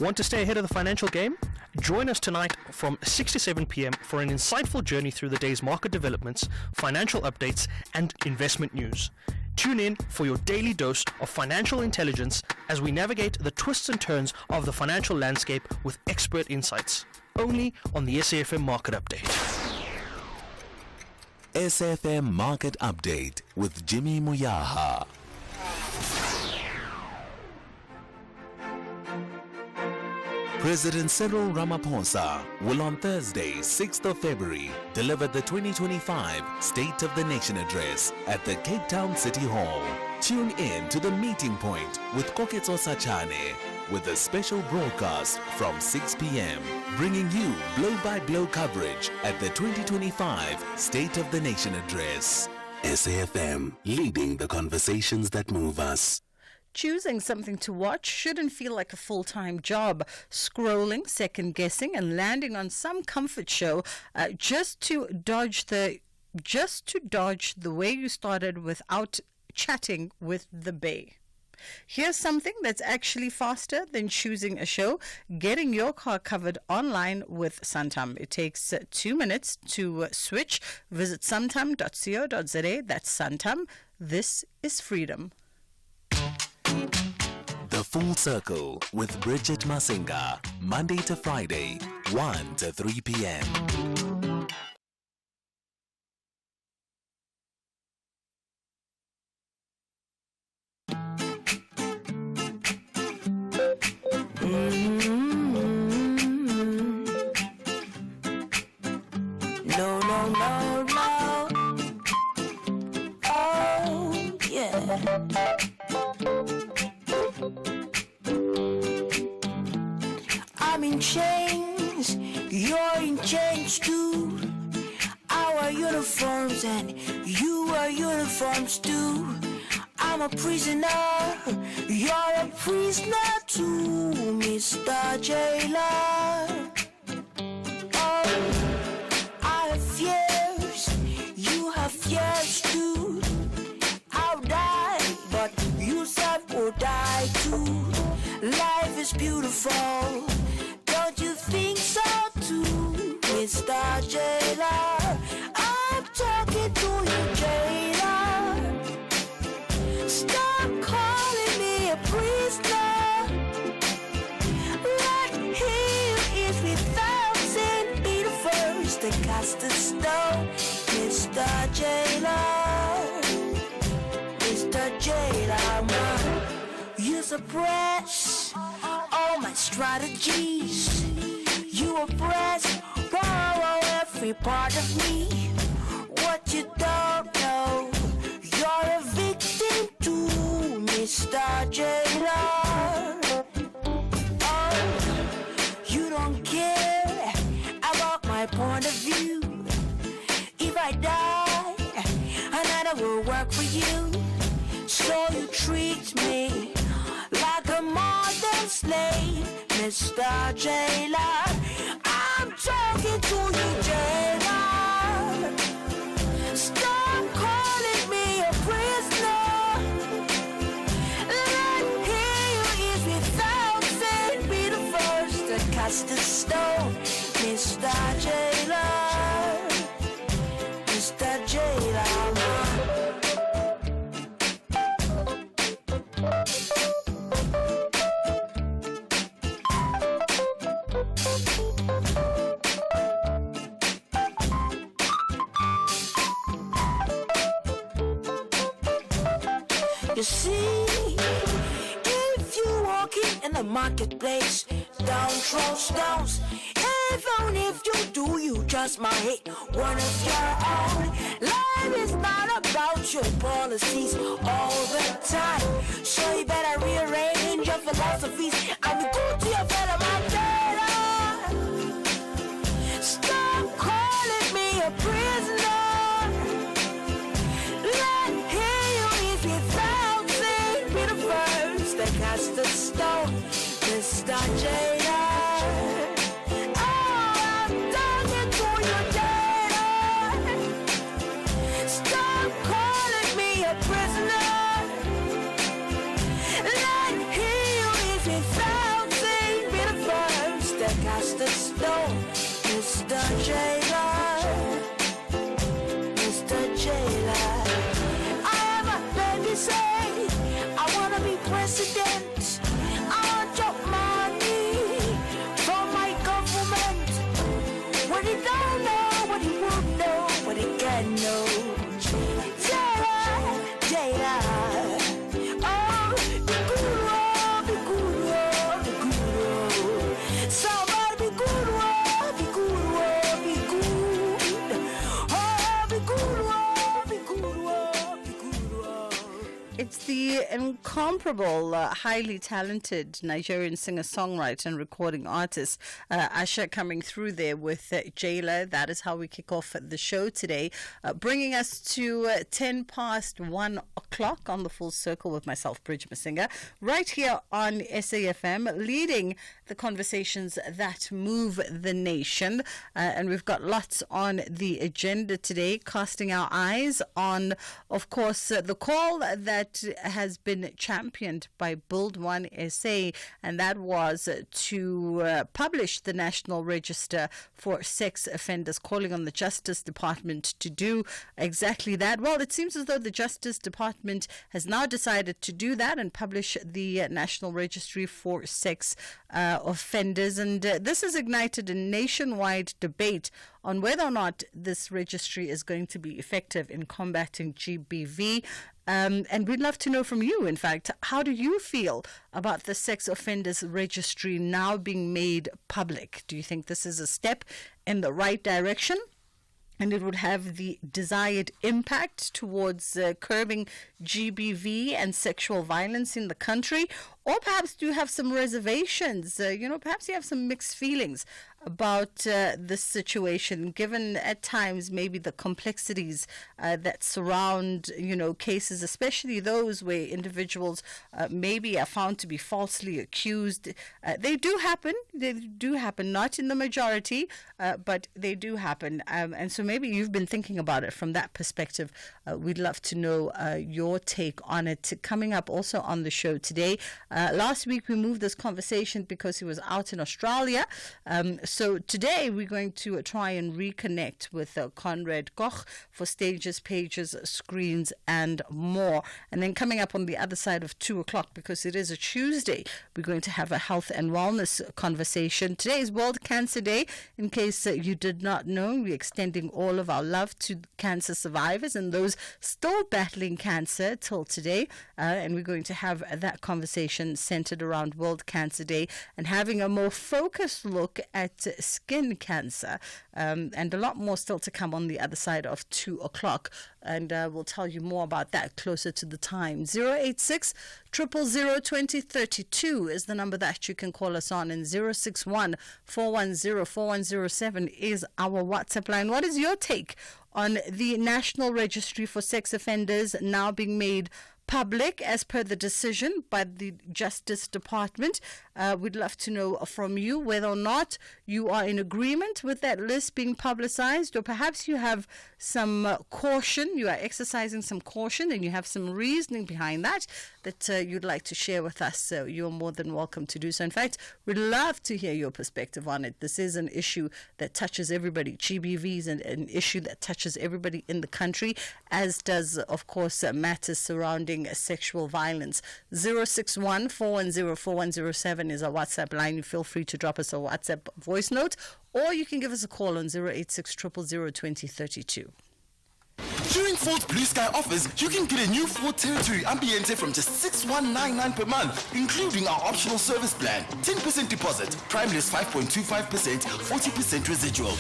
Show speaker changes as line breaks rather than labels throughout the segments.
Want to stay ahead of the financial game? Join us tonight from 6 to 7 p.m. for an insightful journey through the day's market developments, financial updates, and investment news. Tune in for your daily dose of financial intelligence as we navigate the twists and turns of the financial landscape with expert insights. Only on the SAFM Market Update.
SAFM Market Update with Jimmy Muyaha. President Cyril Ramaphosa will on Thursday, 6th of February, deliver the 2025 State of the Nation Address at the Cape Town City Hall. Tune in to the meeting point with Koketso Sachane with a special broadcast from 6 p.m. bringing you blow-by-blow coverage at the 2025 State of the Nation Address. SAFM, leading the conversations that move us.
Choosing something to watch shouldn't feel like a full-time job. Scrolling, second-guessing, and landing on some comfort show just to dodge the way you started without chatting with the bae. Here's something that's actually faster than choosing a show: getting your car covered online with Santam. It takes 2 minutes to switch. Visit santam.co.za. That's Santam. This is freedom.
The Full Circle with Bridget Masinga, Monday to Friday, 1 to 3 p.m.
No. Oh, yeah. I'm in chains, you're in chains too. Our uniforms and you are uniforms too. I'm a prisoner, you're a prisoner too, Mr. Jailer. Oh, I have fears, you have fears too. I'll die, but you said will die too. Life is beautiful, don't you think so too, Mr. Jailer? I'm talking to you, Jailer. Stop calling me a prisoner. Right here is 1,000 be the first to cast a stone, Mr. Jailer. Mr. Jailer, you suppress all my strategies. You oppress every part of me. What you don't know, you're a victim too, Mr. Jailer. Oh, you don't care about my point of view. If I die, another will work for you. So you treat me like a modern slave, Mr. Jailer. I'm talking to you, Jailer. Stop calling me a prisoner. Right here is 1,000 be the first to cast a stone, Mr. Jailer. Mr. Jailer. You see, if you walking in the marketplace, don't throw stones. Even if you do, you just might hit one of your own. Life is not about your policies all the time, so you better rearrange your philosophies and be good to your fellow man. Stop calling me a prisoner. Let here is without be the first that cast a stone, Mr. Jailer. Oh, I'm talking to you, Jailer. Stop calling me a prisoner. Let here is
incomparable, highly talented Nigerian singer-songwriter and recording artist, Usher, coming through there with Jayla. That is how we kick off the show today, bringing us to 10 past 1 o'clock on the Full Circle with myself, Bridget Masinga, right here on SAFM, leading the conversations that move the nation. And we've got lots on the agenda today, casting our eyes on, of course, the call that has been championed by Build One SA, and that was to publish the National Register for Sex Offenders, calling on the Justice Department to do exactly that. Well, it seems as though the Justice Department has now decided to do that and publish the National Registry for Sex Offenders, and this has ignited a nationwide debate on whether or not this registry is going to be effective in combating GBV. And we'd love to know from you, in fact, how do you feel about the Sex Offenders Registry now being made public? Do you think this is a step in the right direction, and it would have the desired impact towards curbing GBV and sexual violence in the country? Or perhaps do you have some reservations? Perhaps you have some mixed feelings about this situation, given at times maybe the complexities that surround, cases, especially those where individuals maybe are found to be falsely accused. They do happen, not in the majority, but they do happen. And so maybe you've been thinking about it from that perspective. We'd love to know your take on it. Coming up also on the show today, last week we moved this conversation because he was out in Australia. So today we're going to try and reconnect with Conrad Koch for stages, pages, screens, and more. And then coming up on the other side of 2 o'clock, because it is a Tuesday, we're going to have a health and wellness conversation. Today is World Cancer Day. In case you did not know, we're extending all of our love to cancer survivors and those still battling cancer till today. And we're going to have that conversation centered around World Cancer Day and having a more focused look at skin cancer, and a lot more still to come on the other side of 2 o'clock. And we'll tell you more about that closer to the time. 086 000 2032 is the number that you can call us on, and 061 410 4107 is our WhatsApp line. What is your take on the National Registry for Sex Offenders now being made public as per the decision by the Justice Department? We'd love to know from you whether or not you are in agreement with that list being publicized, or perhaps you have some caution, you are exercising some caution and you have some reasoning behind that you'd like to share with us. So you're more than welcome to do so. In fact, we'd love to hear your perspective on it. This is an issue that touches everybody. GBV is an issue that touches everybody in the country, as does, of course, matters surrounding sexual violence. 061 410 4107 is our WhatsApp line. You feel free to drop us a WhatsApp voice note, or you can give us a call on 086 000 2032.
During Ford's Blue Sky offers, you can get a new Ford Territory Ambiente from just $6,199 per month, including our optional service plan. 10% deposit, prime list 5.25%, 40% residual.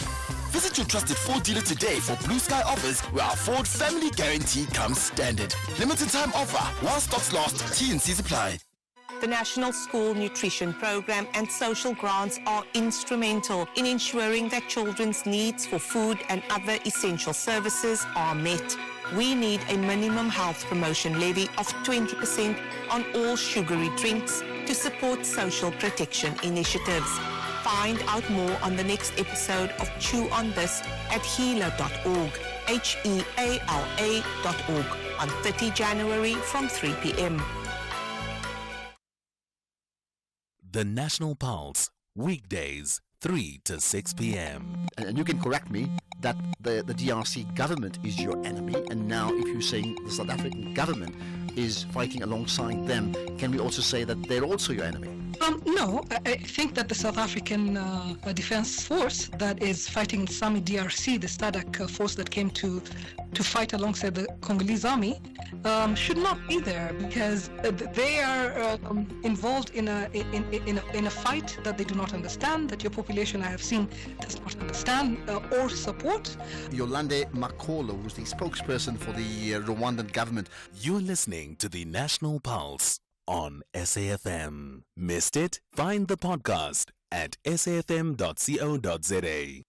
Visit your trusted Ford dealer today for Blue Sky offers, where our Ford Family Guarantee comes standard. Limited time offer while stocks last. T&Cs apply.
The National School Nutrition Program and social grants are instrumental in ensuring that children's needs for food and other essential services are met. We need a minimum health promotion levy of 20% on all sugary drinks to support social protection initiatives. Find out more on the next episode of Chew on This at heala.org, HEALA.org, on 30 January from 3 p.m.
The National Pulse, weekdays, 3 to 6 p.m.
And you can correct me, that the DRC government is your enemy, and now if you're saying the South African government is fighting alongside them, can we also say that they're also your enemy?
No, I think that the South African Defence Force that is fighting in Sami DRC, the SADC force that came to fight alongside the Congolese army, should not be there because they are involved in a fight that they do not understand, that your population, I have seen, does not understand or support.
Yolande Makolo, who's the spokesperson for the Rwandan government.
You're listening to the National Pulse on SAFM. Missed it? Find the podcast at safm.co.za.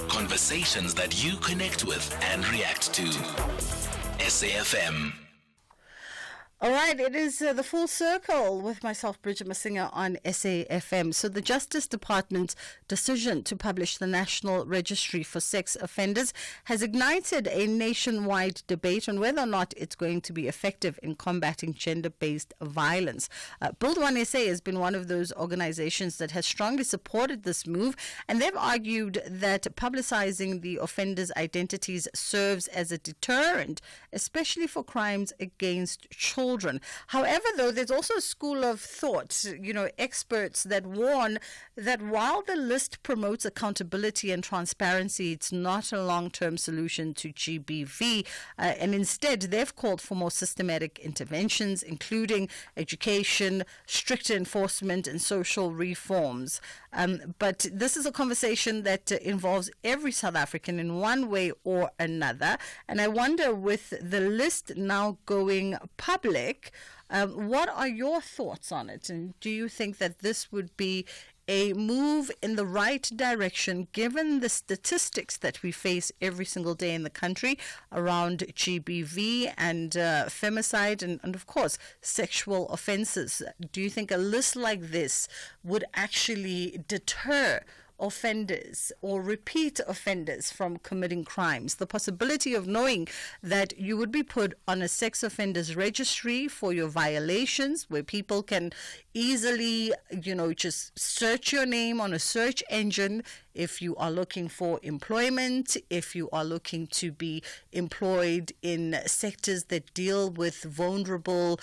Conversations that you connect with and react to. SAFM.
All right, it is the Full Circle with myself, Bridget Masinga, on SAFM. So the Justice Department's decision to publish the National Registry for Sex Offenders has ignited a nationwide debate on whether or not it's going to be effective in combating gender-based violence. Build One SA has been one of those organizations that has strongly supported this move, and they've argued that publicizing the offenders' identities serves as a deterrent, especially for crimes against children. However, though, there's also a school of thought, experts that warn that while the list promotes accountability and transparency, it's not a long-term solution to GBV. And instead, they've called for more systematic interventions, including education, stricter enforcement, and social reforms. But this is a conversation that involves every South African in one way or another. And I wonder, with the list now going public, what are your thoughts on it? And do you think that this would be a move in the right direction, given the statistics that we face every single day in the country around GBV and femicide and, of course, sexual offenses? Do you think a list like this would actually deter offenders or repeat offenders from committing crimes? The possibility of knowing that you would be put on a sex offenders registry for your violations, where people can easily, just search your name on a search engine if you are looking for employment, if you are looking to be employed in sectors that deal with vulnerable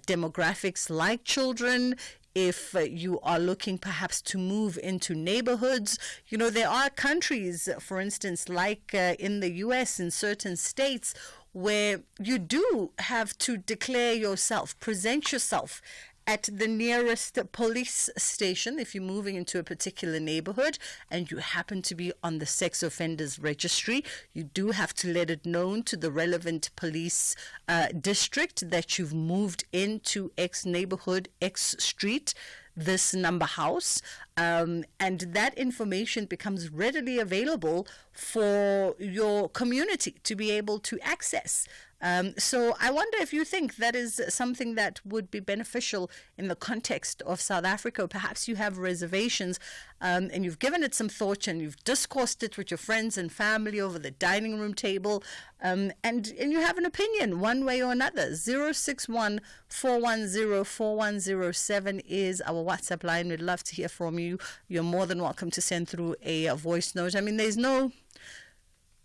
demographics like children, if you are looking perhaps to move into neighborhoods. There are countries, for instance, like in the U.S., in certain states, where you do have to declare yourself, present yourself at the nearest police station if you're moving into a particular neighborhood and you happen to be on the sex offenders registry. You do have to let it known to the relevant police district that you've moved into X neighborhood, X street, this number house, and that information becomes readily available for your community to be able to access. So I wonder if you think that is something that would be beneficial in the context of South Africa. Perhaps you have reservations and you've given it some thought and you've discussed it with your friends and family over the dining room table, and you have an opinion one way or another. 061-410-4107 is our WhatsApp line. We'd love to hear from you. You're more than welcome to send through a voice note. I mean, there's no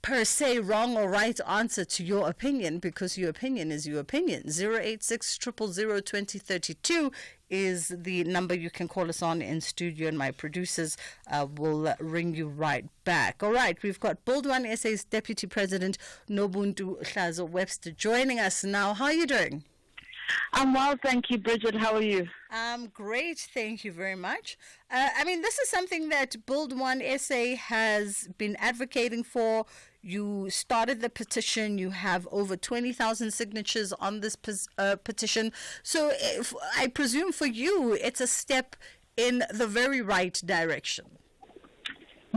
per se wrong or right answer to your opinion, because your opinion is your opinion. 086-000-2032 is the number you can call us on in studio, and my producers will ring you right back. All right, we've got Build One SA's Deputy President Nobuntu Hlazo Webster joining us now. How are you doing?
I'm well, thank you, Bridget. How are you?
I'm great, thank you very much. This is something that Build One SA has been advocating for. You started the petition. You have over 20,000 signatures on this petition. So I presume for you, it's a step in the very right direction.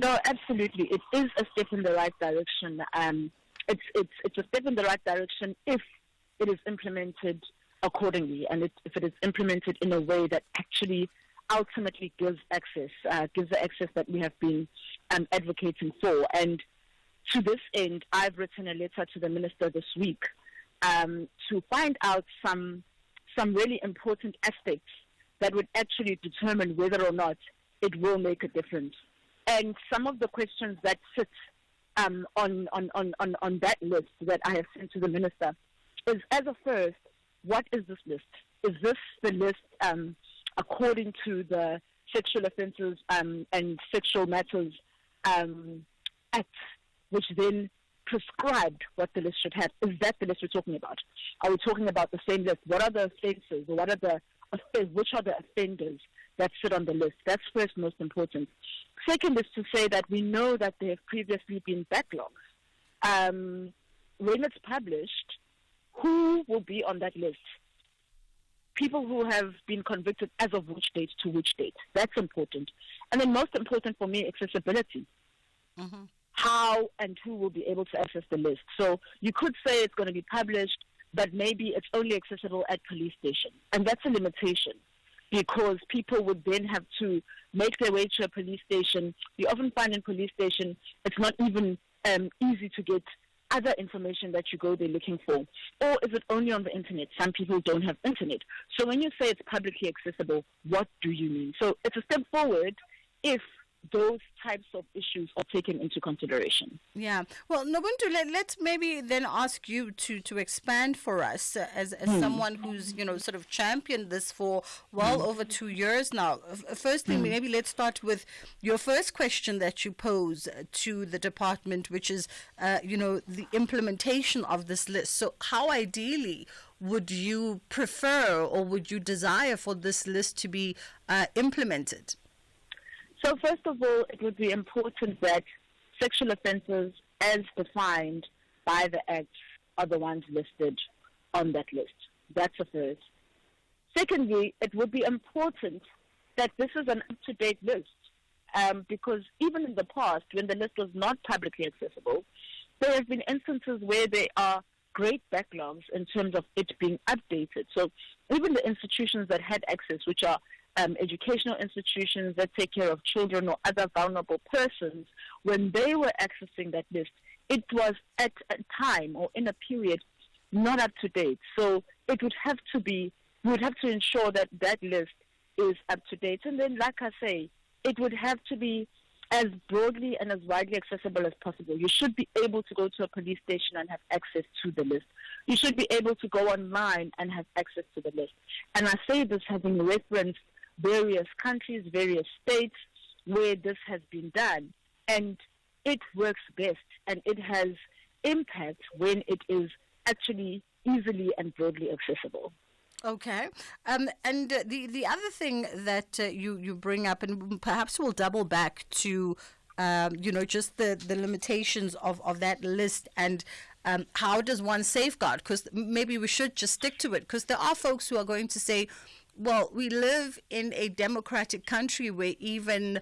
No, absolutely. It is a step in the right direction. It's a step in the right direction if it is implemented accordingly, and if it is implemented in a way that actually ultimately gives the access that we have been advocating for. And to this end, I've written a letter to the minister this week to find out some really important aspects that would actually determine whether or not it will make a difference. And some of the questions that sit on that list that I have sent to the minister is, as a first, what is this list? is this the list according to the Sexual Offences and Sexual Matters Act, which then prescribed what the list should have? Is that the list we're talking about? Are we talking about the same list? What are the offences, or which are the offenders that sit on the list? That's first most important. Second is to say that we know that there have previously been backlogs. When it's published, who will be on that list? People who have been convicted as of which date to which date. That's important. And then most important for me, accessibility.
Mm-hmm.
How and who will be able to access the list. So you could say it's going to be published, but maybe it's only accessible at police stations. And that's a limitation, because people would then have to make their way to a police station. You often find in police station, it's not even easy to get other information that you go there looking for. Or is it only on the internet? Some people don't have internet. So when you say it's publicly accessible, what do you mean? So it's a step forward if those types of issues are taken into consideration.
Yeah. Well, Nobuntu, let's maybe then ask you to expand for us as someone who's, sort of championed this for well over 2 years now. Firstly, maybe let's start with your first question that you pose to the department, which is, the implementation of this list. So how ideally would you prefer or would you desire for this list to be implemented?
So first of all, it would be important that sexual offences as defined by the Act are the ones listed on that list. That's the first. Secondly, it would be important that this is an up-to-date list, because even in the past, when the list was not publicly accessible, there have been instances where there are great backlogs in terms of it being updated. So even the institutions that had access, which are educational institutions that take care of children or other vulnerable persons, when they were accessing that list, it was at a time or in a period not up to date. So it would have to be, we would have to ensure that that list is up to date. And then, like I say, it would have to be as broadly and as widely accessible as possible. You should be able to go to a police station and have access to the list. You should be able to go online and have access to the list. And I say this having referenced various countries, various states where this has been done. And it works best and it has impact when it is actually easily and broadly accessible.
Okay. And the other thing that you bring up, and perhaps we'll double back to, just the limitations of that list and how does one safeguard? Because maybe we should just stick to it, because there are folks who are going to say, well, we live in a democratic country where even,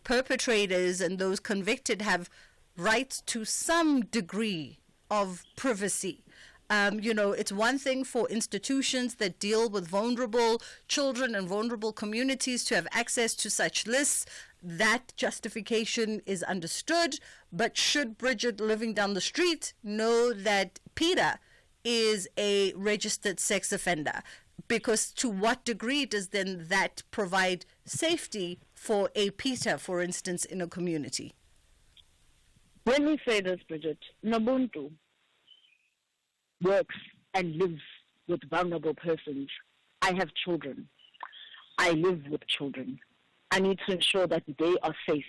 perpetrators and those convicted have rights to some degree of privacy. It's one thing for institutions that deal with vulnerable children and vulnerable communities to have access to such lists. That justification is understood. But should Bridget living down the street know that Peter is a registered sex offender? Because to what degree does then that provide safety for a Peter, for instance, in a community?
When we say this, Bridget, Nobuntu works and lives with vulnerable persons. I have children. I live with children. I need to ensure that they are safe.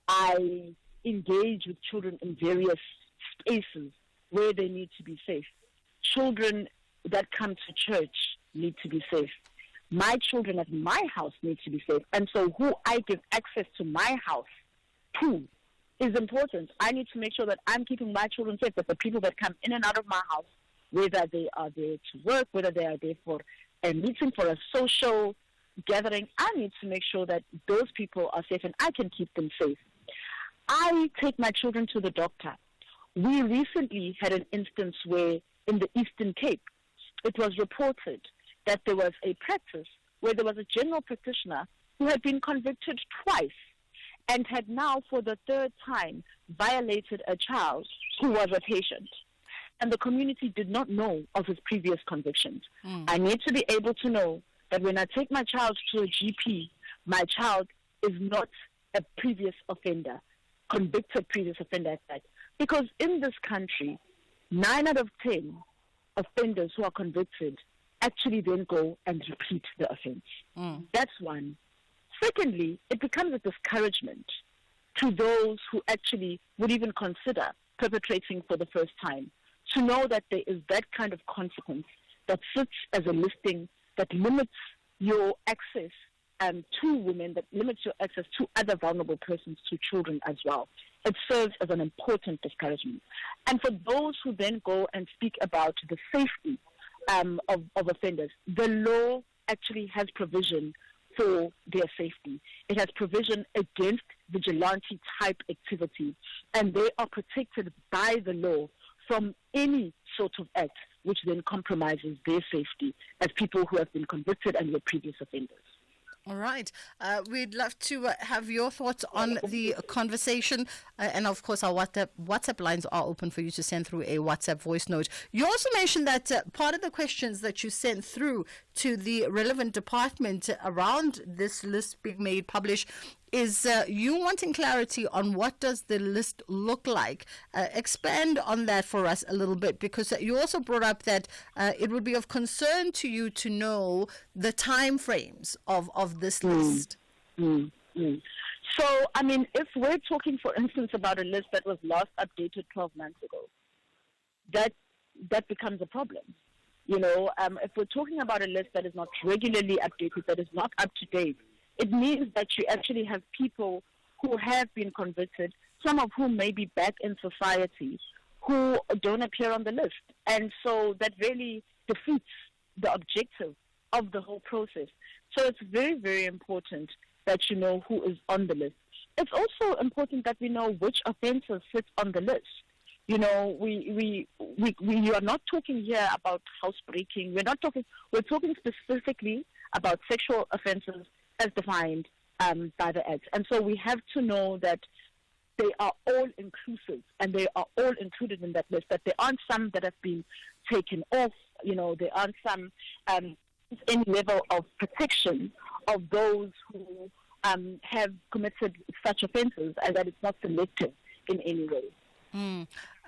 I engage with children in various spaces where they need to be safe. Children that come to church need to be safe. My children at my house need to be safe. And so who I give access to my house to is important. I need to make sure that I'm keeping my children safe, that the people that come in and out of my house, whether they are there to work, whether they are there for a meeting, for a social gathering, I need to make sure that those people are safe and I can keep them safe. I take my children to the doctor. We recently had an instance where in the Eastern Cape, it was reported that there was a practice where there was a general practitioner who had been convicted twice and had now for the third time violated a child who was a patient. And the community did not know of his previous convictions. I need to be able to know that when I take my child to a GP, my child is not a previous offender, convicted previous offender at that. Because in this country, 9 out of 10 offenders who are convicted actually then go and repeat the offense. That's one. Secondly, it becomes a discouragement to those who actually would even consider perpetrating for the first time, to know that there is that kind of consequence that sits as a listing that limits your access to women, that limits your access to other vulnerable persons, to children as well. It serves as an important discouragement. And for those who then go and speak about the safety of offenders, the law actually has provision for their safety. It has provision against vigilante type activity, and they are protected by the law from any sort of act which then compromises their safety as people who have been convicted and were previous offenders.
All right. We'd love to have your thoughts on the conversation. And of course, our WhatsApp lines are open for you to send through a WhatsApp voice note. You also mentioned that part of the questions that you sent through to the relevant department around this list being made public is you wanting clarity on what does the list look like. Expand on that for us a little bit, because you also brought up that it would be of concern to you to know the time frames of this list.
So, I mean, if we're talking, for instance, about a list that was last updated 12 months ago, that becomes a problem. You know, if we're talking about a list that is not regularly updated, that is not up to date, it means that you actually have people who have been convicted, some of whom may be back in society, who don't appear on the list. And so that really defeats the objective of the whole process. So it's very, very important that you know who is on the list. It's also important that we know which offences sit on the list. You know, we are not talking here about housebreaking. We're talking specifically about sexual offences as defined by the Act. And so we have to know that they are all inclusive and they are all included in that list, that there aren't some that have been taken off, you know, there aren't some any level of protection of those who have committed such offences, and that it's not selective in any way.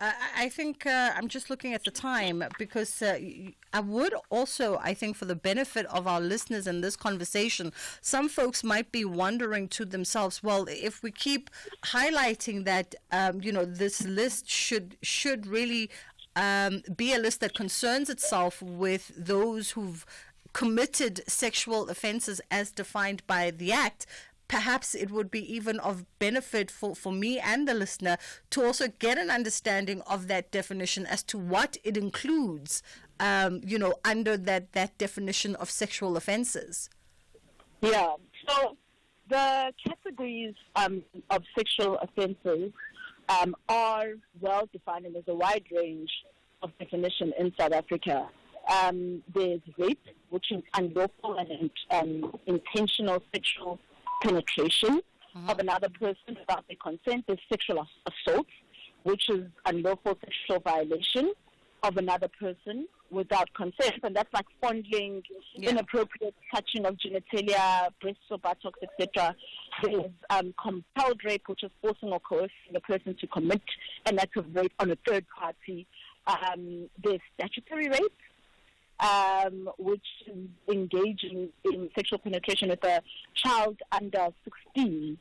I think I'm just looking at the time, because I would also, I think, for the benefit of our listeners in this conversation, some folks might be wondering to themselves, well, if we keep highlighting that, this list should really be a list that concerns itself with those who've committed sexual offences as defined by the Act, perhaps it would be even of benefit for me and the listener to also get an understanding of that definition as to what it includes, under that definition of sexual offences.
Yeah. So the categories of sexual offences are well defined, and there's a wide range of definition in South Africa. There's rape, which is unlawful and intentional sexual penetration of another person without their consent. There's sexual assault, which is unlawful sexual violation of another person without consent, and that's like fondling, inappropriate touching of genitalia, breasts or buttocks, etc. There's compelled rape, which is forcing or coercing a person to commit an act of rape on a third party. There's statutory rape, which is engaging in sexual penetration with a child under 16.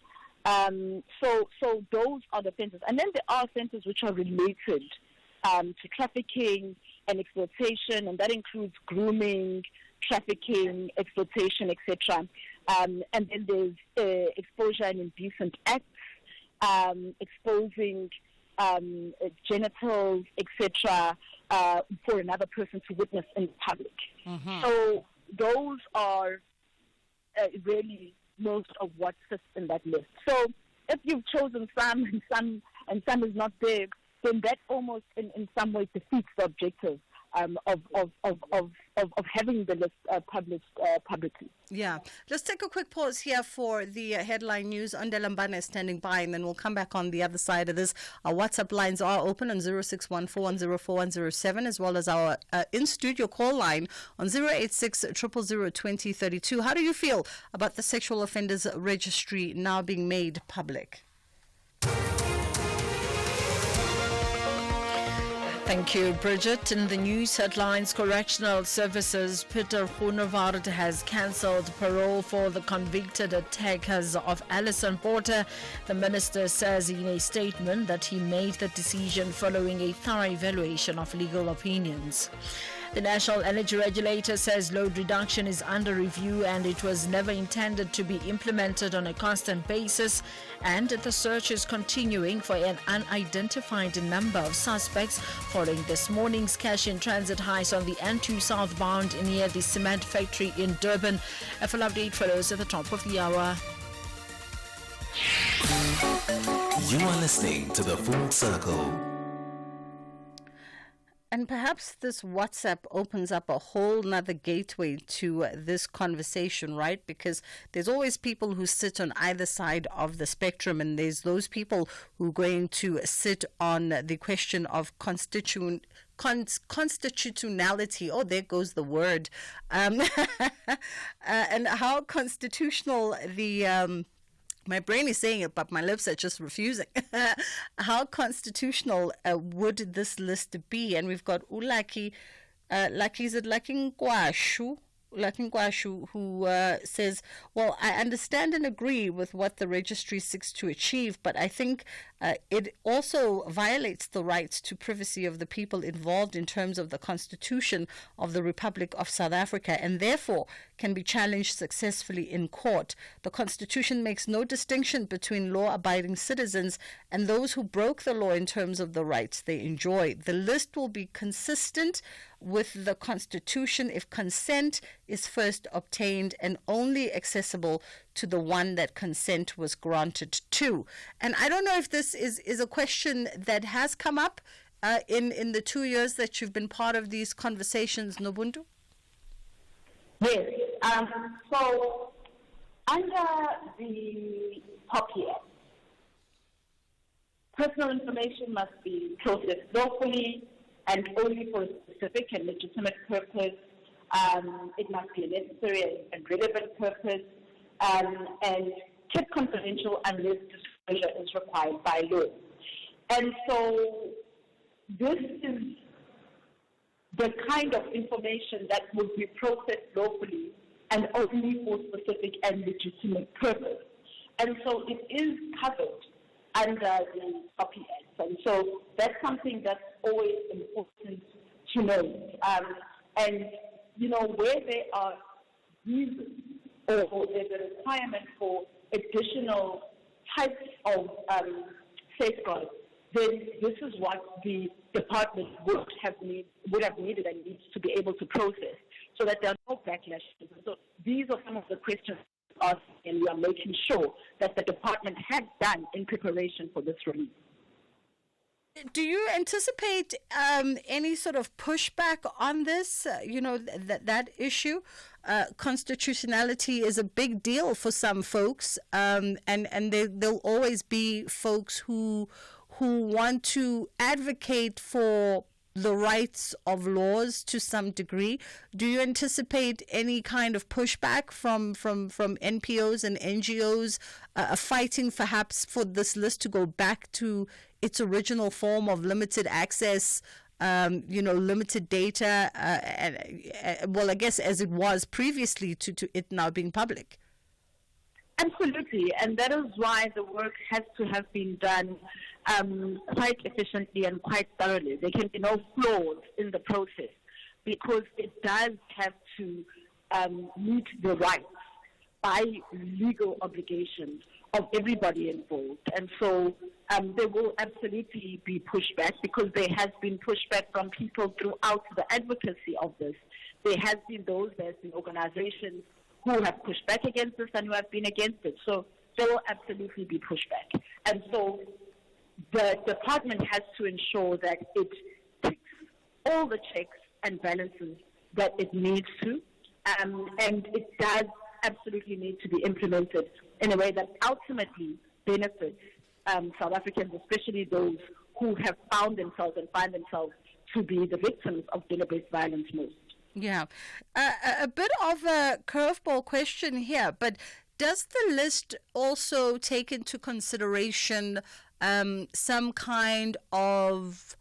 So those are the offences. And then there are offences which are related to trafficking and exploitation, and that includes grooming, trafficking, exploitation, etc. And then there's exposure and indecent acts, exposing genitals, etc., for another person to witness in public. So those are really most of what sits in that list. So if you've chosen some and some is not there, then that almost in some way defeats the objective of having the list published publicly.
Yeah. Let's take a quick pause here for the headline news. Andela Mbane is standing by, and then we'll come back on the other side of this. Our WhatsApp lines are open on 0614104107, as well as our in-studio call line on 086 000 2032. How do you feel about the Sexual Offenders Registry now being made public? Thank you, Bridget. In the news headlines, Correctional Services Peter Groenewald has cancelled parole for the convicted attackers of Alison Porter. The minister says in a statement that he made the decision following a thorough evaluation of legal opinions. The National Energy Regulator says load reduction is under review and it was never intended to be implemented on a constant basis, and the search is continuing for an unidentified number of suspects following this morning's cash-in-transit heist on the N2 southbound near the cement factory in Durban. A full update follows at the top of the hour.
You are listening to The Full Circle.
And perhaps this WhatsApp opens up a whole nother gateway to this conversation, right? Because there's always people who sit on either side of the spectrum, and there's those people who are going to sit on the question of constitutionality. Oh, there goes the word. And how constitutional the... my brain is saying it, but my lips are just refusing. How constitutional would this list be? And we've got Ulaki, is it Laki Nkwashu, who says, well, I understand and agree with what the registry seeks to achieve, but I think it also violates the rights to privacy of the people involved in terms of the Constitution of the Republic of South Africa, and therefore can be challenged successfully in court. The Constitution makes no distinction between law-abiding citizens and those who broke the law in terms of the rights they enjoy. The list will be consistent with the Constitution if consent is first obtained and only accessible to the one that consent was granted to. And I don't know if this is a question that has come up in the 2 years that you've been part of these conversations, Nobuntu?
Yes. So under the POPI Act, personal information must be processed lawfully and only for a specific and legitimate purpose. It must be a necessary and relevant purpose, and kept confidential unless disclosure is required by law. And so this is the kind of information that would be processed lawfully and only for specific and legitimate purpose. And so it is covered under the POPI Act. And so that's something that's always important to know. And, you know, where there are reasons or there's a requirement for additional types of safeguards, then this is what the department would have needed and needs to be able to process so that there are no backlashes. So these are some of the questions asking, and we are making sure that the department had done in preparation for this release.
Do you anticipate any sort of pushback on this? That issue, constitutionality is a big deal for some folks, and there'll always be folks who want to advocate for the rights of laws to some degree. Do you anticipate any kind of pushback from NPOs and NGOs fighting perhaps for this list to go back to its original form of limited access, limited data, I guess as it was previously to it now being public?
Absolutely, and that is why the work has to have been done quite efficiently and quite thoroughly. There can be no flaws in the process because it does have to meet the rights by legal obligations of everybody involved. And so there will absolutely be pushback because there has been pushback from people throughout the advocacy of this. There has been there's been organizations who have pushed back against this and who have been against it. So there will absolutely be pushback. And so the department has to ensure that it ticks all the checks and balances that it needs to, and it does absolutely need to be implemented in a way that ultimately benefits South Africans, especially those who have found themselves and find themselves to be the victims of gender-based violence most.
Yeah. A bit of a curveball question here, but does the list also take into consideration some kind of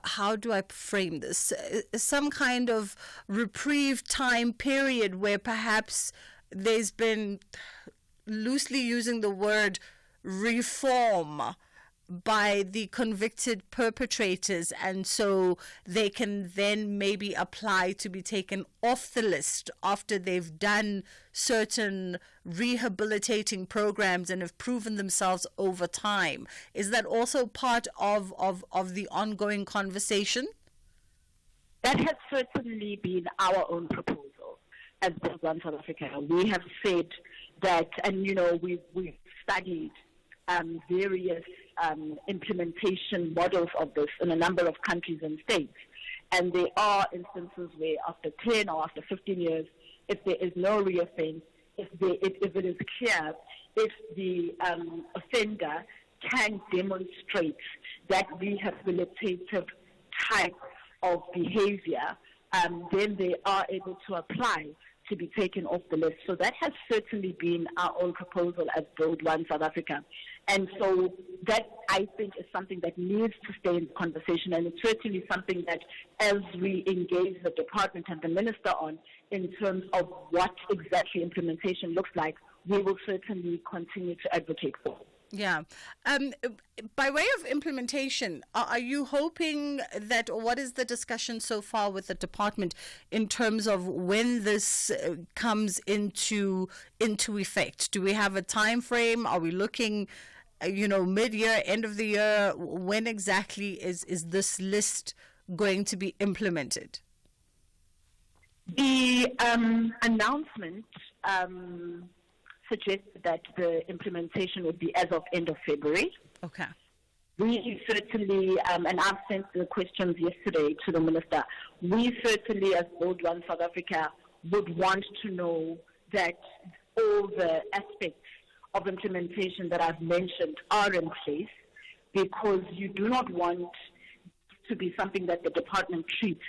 how do I frame this? Some kind of reprieve time period where perhaps there's been, loosely using the word, reform by the convicted perpetrators, and so they can then maybe apply to be taken off the list after they've done certain rehabilitating programs and have proven themselves over time. Is that also part of the ongoing conversation?
That has certainly been our own proposal as Build One South Africa. We have said that, and we've studied various implementation models of this in a number of countries and states. And there are instances where after 10 or after 15 years, if there is no reoffense, if it is clear, if the offender can demonstrate that rehabilitative type of behavior, then they are able to apply to be taken off the list. So that has certainly been our own proposal as Build One South Africa. And so that, I think, is something that needs to stay in the conversation, and it's certainly something that, as we engage the department and the minister on, in terms of what exactly implementation looks like, we will certainly continue to advocate for.
Yeah. By way of implementation, are you hoping that, or what is the discussion so far with the department in terms of when this comes into effect? Do we have a time frame? Are we looking, mid-year, end of the year? When exactly is this list going to be implemented?
The announcement suggested that the implementation would be as of end of February.
Okay.
We certainly, and I've sent the questions yesterday to the minister, we certainly as Build One South Africa would want to know that all the aspects of implementation that I've mentioned are in place, because you do not want to be something that the department treats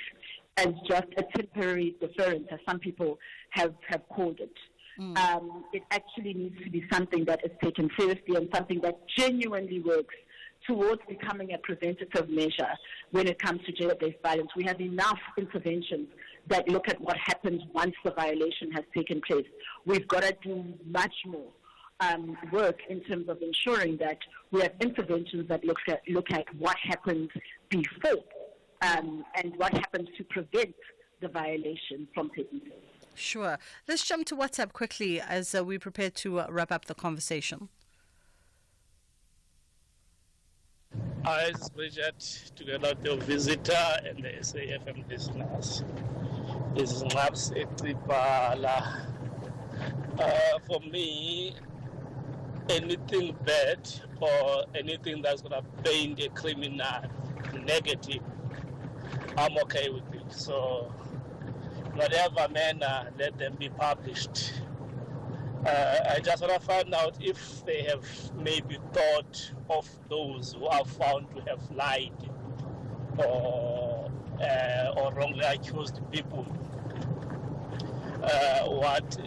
as just a temporary deference, as some people have called it. It actually needs to be something that is taken seriously and something that genuinely works towards becoming a preventative measure when it comes to gender-based violence. We have enough interventions that look at what happens once the violation has taken place. We've got to do much more work in terms of ensuring that we have interventions that look at what happens before and what happens to prevent the violation from taking place.
Sure. Let's jump to WhatsApp quickly as we prepare to wrap up the conversation.
Hi, this is Bridget, together with your visitor and the SAFM listeners. This is Ngabs Etripala. For me, anything bad or anything that's going to paint a criminal negative, I'm okay with it. So, whatever manner, let them be published. I just want to find out if they have maybe thought of those who are found to have lied or wrongly accused people. What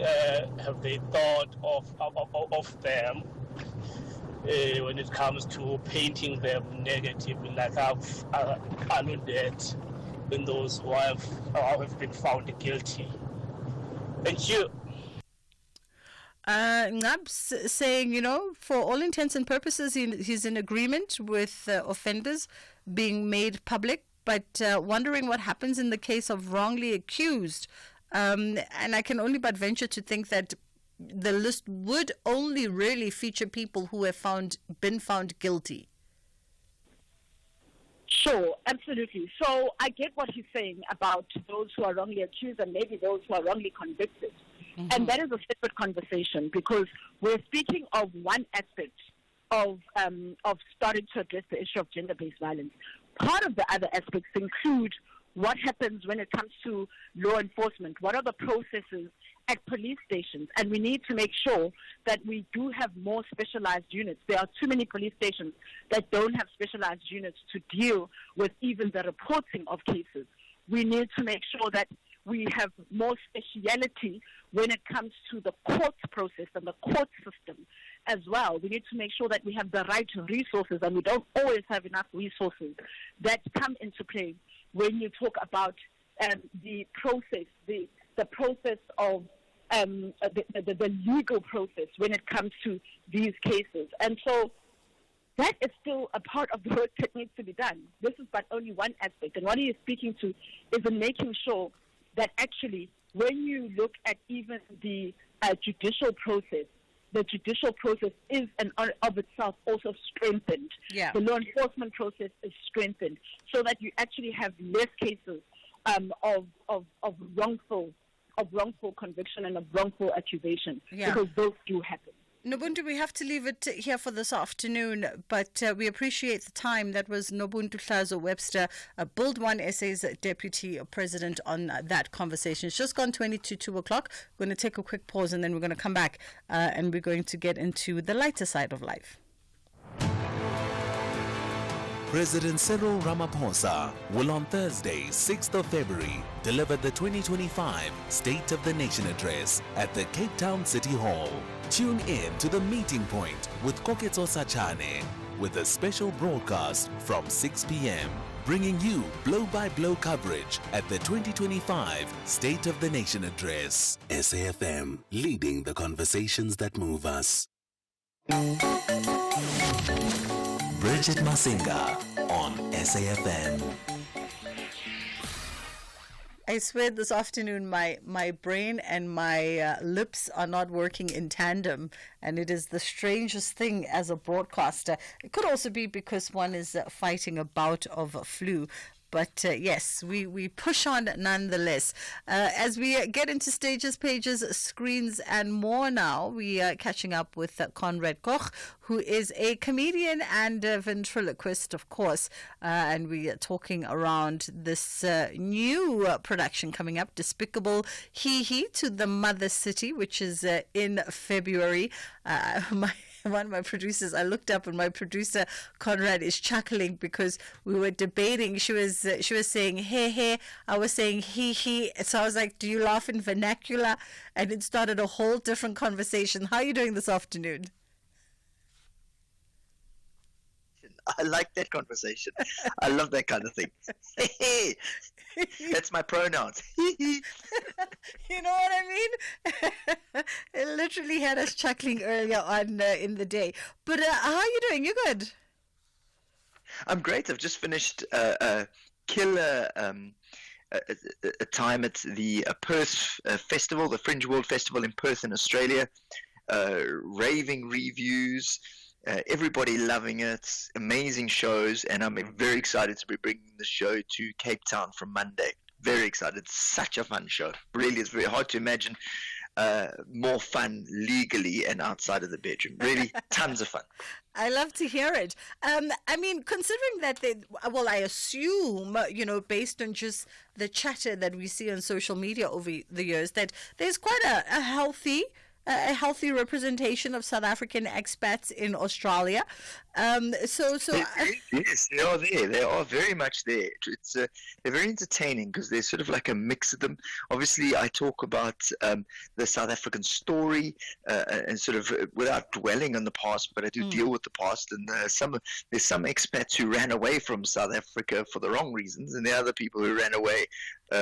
have they thought of them when it comes to painting them negatively, like I've alluded in those who have been found guilty? Thank you.
Ngabs saying, for all intents and purposes, he's in agreement with offenders being made public, but wondering what happens in the case of wrongly accused. And I can only but venture to think that the list would only really feature people who have been found guilty.
Sure, absolutely. So I get what he's saying about those who are wrongly accused and maybe those who are wrongly convicted. Mm-hmm. And that is a separate conversation, because we're speaking of one aspect of starting to address the issue of gender-based violence. Part of the other aspects include what happens when it comes to law enforcement. What are the processes at police stations? And we need to make sure that we do have more specialized units. There are too many police stations that don't have specialized units to deal with even the reporting of cases. We need to make sure that we have more speciality when it comes to the court process and the court system, as well. We need to make sure that we have the right resources, and we don't always have enough resources that come into play when you talk about the process, the process of the legal process when it comes to these cases. And so that is still a part of the work that needs to be done. This is but only one aspect. And what he is speaking to is in making sure that actually when you look at even the judicial process, the judicial process is of itself also strengthened.
Yeah.
The law enforcement process is strengthened so that you actually have less cases of wrongful conviction and of wrongful accusation, because those do happen.
Nobuntu, we have to leave it here for this afternoon, but we appreciate the time. That was Nobuntu Hlazo Webster, Build One SA's Deputy President, on that conversation. It's just gone 20 to 2 o'clock. We're going to take a quick pause and then we're going to come back and we're going to get into the lighter side of life.
President Cyril Ramaphosa will on Thursday, 6th of February, deliver the 2025 State of the Nation Address at the Cape Town City Hall. Tune in to the meeting point with Koketso Sachane with a special broadcast from 6 p.m. bringing you blow-by-blow coverage at the 2025 State of the Nation Address.
SAFM, leading the conversations that move us.
Bridget Masinga on SAFM.
I swear this afternoon my brain and my lips are not working in tandem, and it is the strangest thing as a broadcaster. It could also be because one is fighting a bout of flu. But yes, we push on nonetheless. As we get into stages, pages, screens, and more now, we are catching up with Conrad Koch, who is a comedian and a ventriloquist, of course. And we are talking around this new production coming up, Despicable He to the Mother City, which is in February. One of my producers, I looked up and my producer Conrad is chuckling because we were debating. She was saying hey, I was saying he. So I was like, do you laugh in vernacular? And it started a whole different conversation. How are you doing this afternoon?
I like that conversation. I love that kind of thing. Hey, that's my pronouns.
You know what I mean? It literally had us chuckling earlier on in the day. But how are you doing? You good?
I'm great. I've just finished a killer a time at the Perth Festival, the Fringe World Festival in Perth in Australia. Raving reviews. Everybody loving it, amazing shows, and I'm very excited to be bringing the show to Cape Town from Monday. Very excited. It's such a fun show. Really, it's very hard to imagine more fun legally and outside of the bedroom. Really, tons of fun.
I love to hear it. I mean, considering that I assume, based on just the chatter that we see on social media over the years, that there's quite a healthy representation of South African expats in Australia. Yes,
they are there. They are very much there. It's they're very entertaining because there's sort of like a mix of them. Obviously, I talk about the South African story and sort of without dwelling on the past, but I do deal with the past. And there's some expats who ran away from South Africa for the wrong reasons, and there are other people who ran away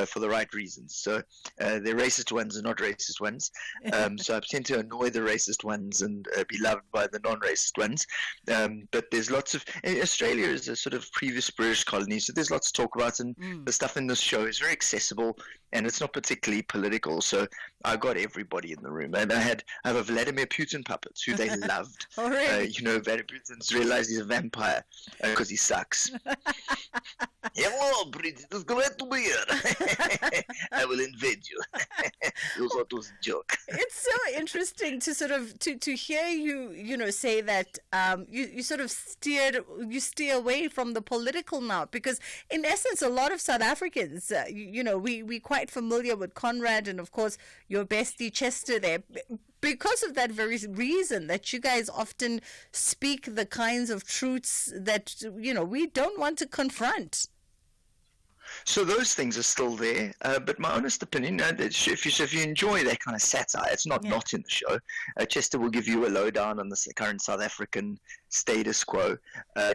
for the right reasons. So they're racist ones and not racist ones. So I tend to annoy the racist ones and be loved by the non-racist ones. But there's lots of Australia is a sort of previous British colony, so there's lots to talk about, and the stuff in this show is very accessible and it's not particularly political. So I got everybody in the room, and I have a Vladimir Putin puppet who they loved.
Oh, really?
Vladimir Putin's realized he's a vampire because he sucks. Hello, Bridget. It's great to be here. I will invade you. You thought it was a joke.
It's so interesting to sort of to hear you say that you sort of steer away from the political now, because in essence a lot of South Africans we quite familiar with Conrad and of course your bestie Chester there, because of that very reason, that you guys often speak the kinds of truths that we don't want to confront.
So those things are still there, but my honest opinion, if you enjoy that kind of satire, it's not in the show. Chester will give you a lowdown on the current South African status quo.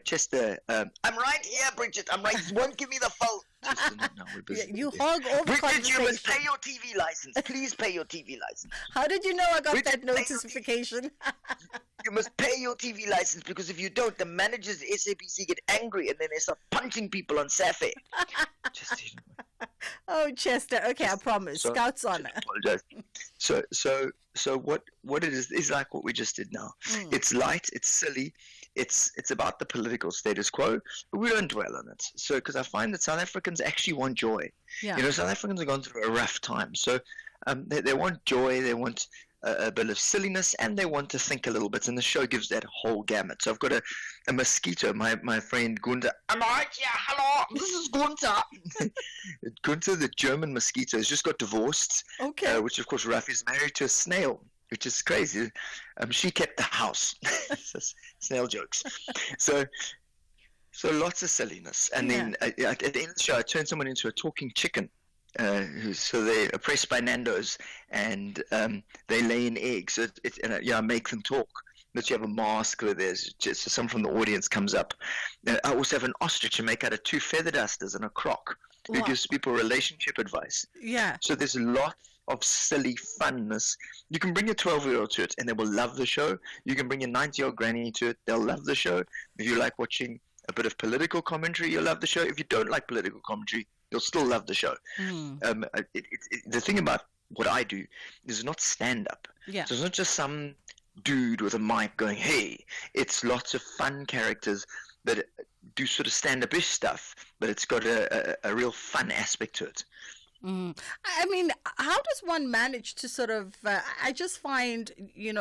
Chester, I'm right here, Bridget. I'm right. You won't give me the phone. Chester, no, we're busy.
You hog all the
Bridget, you must
conversation.
pay your TV license. Please pay your TV license.
How did you know I got
Bridget,
that notification?
You must pay your TV license, because if you don't, the managers at SABC get angry and then they start punching people on Saturday. Just,
Oh, Chester. Okay, I promise. Scouts on.
Apologize. So what it is like what we just did now. It's light, it's silly, it's about the political status quo, but we don't dwell on it. So because I find that South Africans actually want joy.
Yeah.
You know, South Africans have gone through a rough time, so they want joy, they want a bit of silliness, and they want to think a little bit, and the show gives that whole gamut. So I've got a mosquito, my friend Gunther. I'm right here, hello, this is Gunther. Gunther, the German mosquito, has just got divorced, which of course Rafi's married to a snail, which is crazy. She kept the house. Snail jokes. So lots of silliness, and then at the end of the show I turned someone into a talking chicken. So they're oppressed by Nando's, and they lay in eggs. So I make them talk. But you have a mask where there's just someone from the audience comes up. I also have an ostrich I make out of 2 feather dusters and a croc who gives people relationship advice.
Yeah.
So there's lots of silly funness. You can bring a 12-year-old to it and they will love the show. You can bring a 90-year-old granny to it, they'll love the show. If you like watching a bit of political commentary, you'll love the show. If you don't like political commentary, you'll still love the show. The thing about what I do is not stand-up.
Yeah.
So it's not just some dude with a mic going, hey. It's lots of fun characters that do sort of stand-up-ish stuff, but it's got a real fun aspect to it.
I mean, how does one manage to sort of, I just find,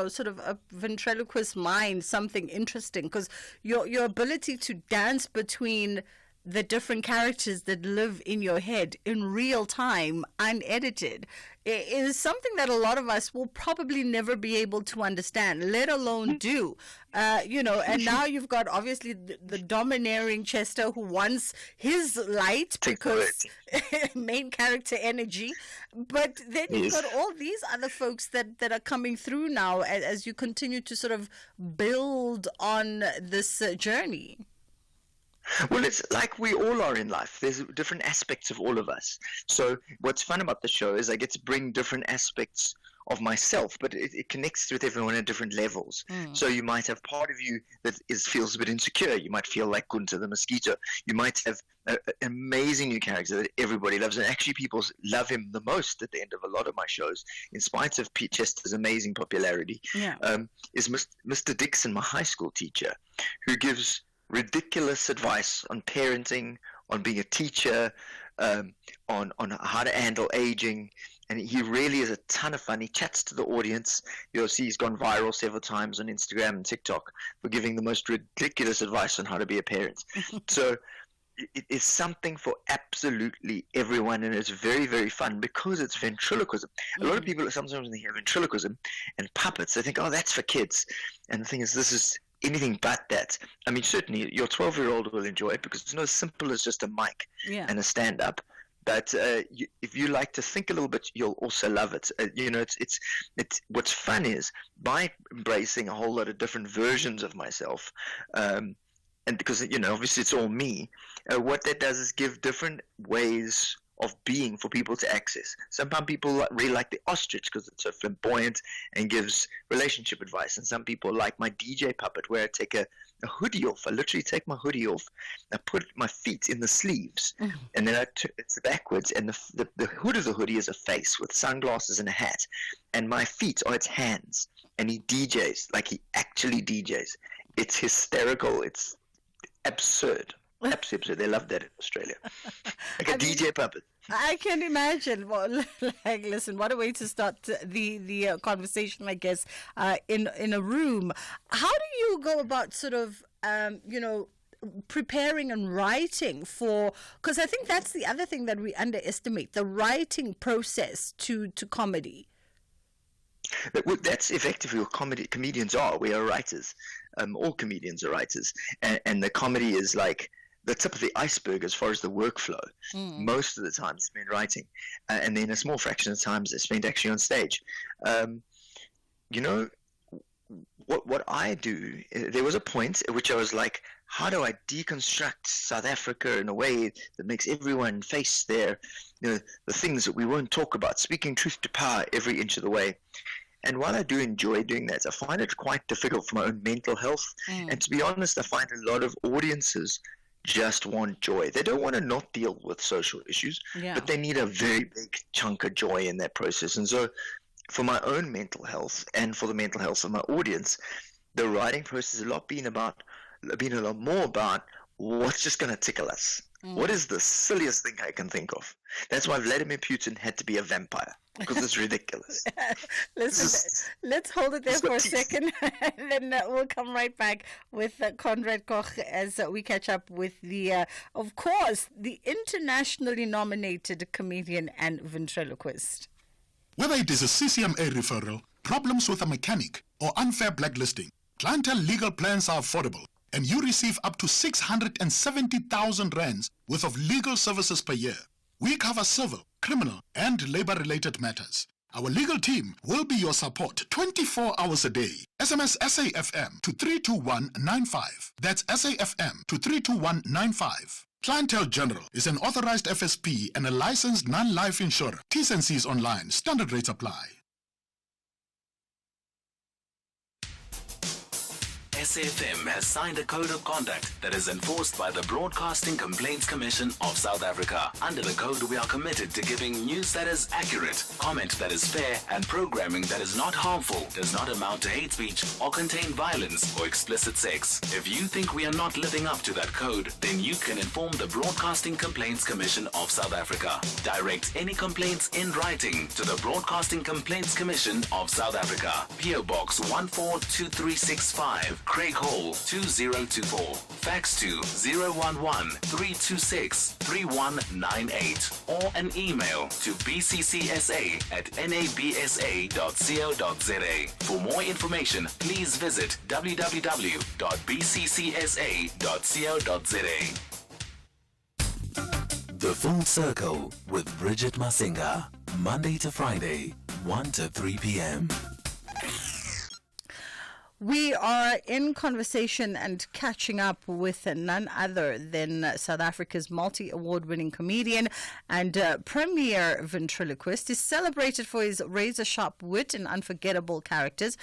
sort of a ventriloquist mind something interesting, because your ability to dance between the different characters that live in your head in real time, unedited, is something that a lot of us will probably never be able to understand, let alone do. And now you've got obviously the domineering Chester who wants his light because main character energy, but then you've got all these other folks that are coming through now as you continue to sort of build on this journey.
Well, it's like we all are in life. There's different aspects of all of us. So what's fun about the show is I get to bring different aspects of myself, but it connects with everyone at different levels. So you might have part of you that feels a bit insecure. You might feel like Gunther the mosquito. You might have an amazing new character that everybody loves, and actually people love him the most at the end of a lot of my shows, in spite of Pete Chester's amazing popularity. Is Mr. Dixon, my high school teacher, who gives ridiculous advice on parenting, on being a teacher, on how to handle aging, and he really is a ton of fun. He chats to the audience. You'll see he's gone viral several times on Instagram and TikTok for giving the most ridiculous advice on how to be a parent. So it is something for absolutely everyone, and it's very, very fun because it's ventriloquism. A lot of people, sometimes when they hear ventriloquism and puppets, they think, oh, that's for kids. And the thing is, this is anything but that. I mean, certainly your 12-year-old will enjoy it because it's not as simple as just a mic and a stand-up. But if you like to think a little bit, you'll also love it. It's what's fun is by embracing a whole lot of different versions of myself, and because obviously it's all me. What that does is give different ways of being for people to access. Sometimes people really like the ostrich because it's so flamboyant and gives relationship advice, and some people like my DJ puppet where I take a hoodie off. I literally take my hoodie off, I put my feet in the sleeves, and then it's backwards, and the hood of the hoodie is a face with sunglasses and a hat, and my feet are its hands, and he DJs, like he actually DJs. It's hysterical. It's absurd. Absolutely absurd. They love that in Australia. Like a DJ puppet.
I can imagine. Well, listen, what a way to start the conversation, I guess, in a room. How do you go about sort of, preparing and writing for, because I think that's the other thing that we underestimate, the writing process to comedy.
That's effectively what comedians are. We are writers. All comedians are writers. And the comedy is like the tip of the iceberg as far as the workflow. Most of the time it's been writing, and then a small fraction of the times it's spent actually on stage. You know, what I do, there was a point at which I was like, how do I deconstruct South Africa in a way that makes everyone face their, the things that we won't talk about, speaking truth to power every inch of the way. And while I do enjoy doing that, I find it quite difficult for my own mental health. And to be honest, I find a lot of audiences just want joy. They don't want to not deal with social issues, but they need a very big chunk of joy in that process. And so for my own mental health and for the mental health of my audience, the writing process has been a lot more about what's just going to tickle us. What is the silliest thing I can think of? That's why Vladimir Putin had to be a vampire, because it's ridiculous.
Let's hold it there for a second, and then we'll come right back with Conrad Koch as we catch up with the, of course, the internationally nominated comedian and ventriloquist.
Whether it is a CCMA referral, problems with a mechanic, or unfair blacklisting, Clientele legal plans are affordable, and you receive up to 670,000 rands worth of legal services per year. We cover civil, criminal, and labor-related matters. Our legal team will be your support 24 hours a day. SMS SAFM to 32195. That's SAFM to 32195. Clientele General is an authorized FSP and a licensed non-life insurer. T's and C's online. Standard rates apply.
SAFM has signed a code of conduct that is enforced by the Broadcasting Complaints Commission of South Africa. Under the code, we are committed to giving news that is accurate, comment that is fair, and programming that is not harmful, does not amount to hate speech, or contain violence or explicit sex. If you think we are not living up to that code, then you can inform the Broadcasting Complaints Commission of South Africa. Direct any complaints in writing to the Broadcasting Complaints Commission of South Africa. PO Box 142365. Craig Hall 2024. Fax to 011-326-3198 or an email to bccsa@nabsa.co.za. For more information, please visit www.bccsa.co.za.
The Full Circle with Bridget Masinga. Monday to Friday, 1 to 3 p.m.
We are in conversation and catching up with none other than South Africa's multi-award-winning comedian and premier ventriloquist. He's celebrated for his razor-sharp wit and unforgettable characters.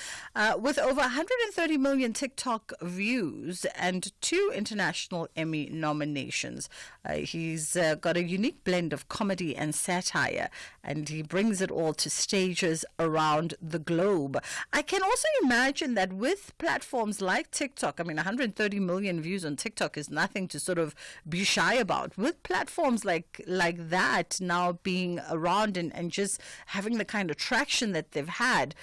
With over 130 million TikTok views and 2 international Emmy nominations. He's got a unique blend of comedy and satire, and he brings it all to stages around the globe. I can also imagine that with platforms like TikTok, I mean, 130 million views on TikTok is nothing to sort of be shy about. With platforms like that now being around and just having the kind of traction that they've had,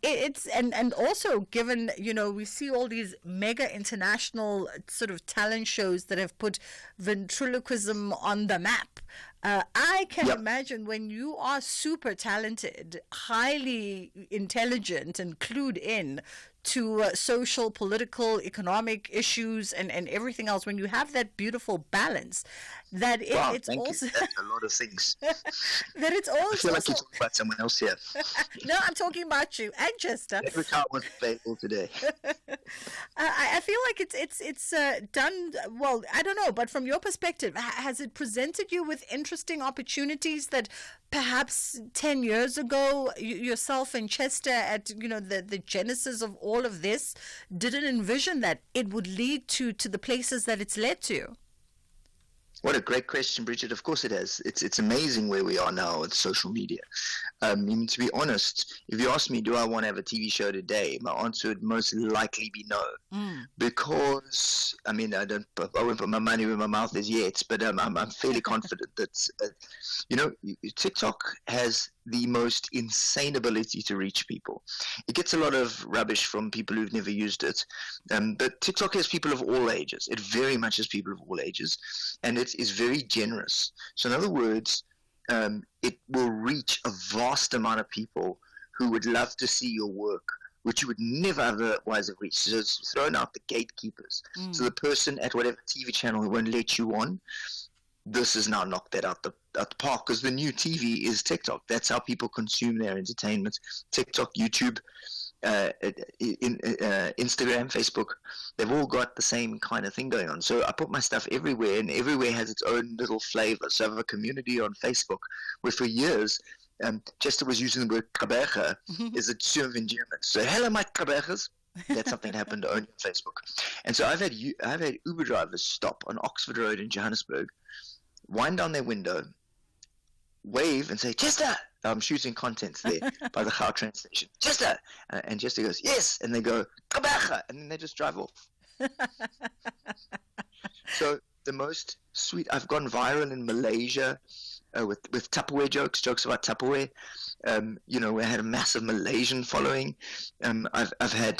it's and also given, we see all these mega international sort of talent shows that have put ventriloquism on the map. I can imagine when you are super talented, highly intelligent and clued in to social, political, economic issues and everything else, when you have that beautiful balance, that it's also...
That's a lot of things.
that it's also...
I feel like you're talking about someone else here.
No, I'm talking about you and Chester.
Every car was available today.
I feel like it's done well. I don't know, but from your perspective, has it presented you with interesting opportunities that perhaps 10 years ago, yourself and Chester at the genesis of all of this didn't envision that it would lead to the places that it's led to?
What a great question, Bridget. Of course it has. It's amazing where we are now with social media. To be honest, if you ask me, do I want to have a TV show today? My answer would most likely be no. Because, I won't put my money where my mouth is yet, but I'm fairly confident that, TikTok has the most insane ability to reach people. It gets a lot of rubbish from people who've never used it, but TikTok has people of all ages. It very much has people of all ages, and it is very generous. So in other words, it will reach a vast amount of people who would love to see your work which you would never otherwise have reached. So it's thrown out the gatekeepers. So the person at whatever TV channel who won't let you on, this has now knocked that out the park, because the new TV is TikTok. That's how people consume their entertainment. TikTok, YouTube, Instagram, Facebook, they've all got the same kind of thing going on. So I put my stuff everywhere, and everywhere has its own little flavor. So I have a community on Facebook where for years Chester was using the word Kaberger is a term in German. So hello my Kabergers. That's something that happened only on Facebook. And so I've had Uber drivers stop on Oxford Road in Johannesburg, wind down their window, wave and say, Chester, I'm shooting content there by the Gautrain station. Chester! And Chester goes, yes! And they go, Kaberger! And then they just drive off. So the most sweet, I've gone viral in Malaysia with Tupperware jokes about Tupperware. We had a massive Malaysian following. I've had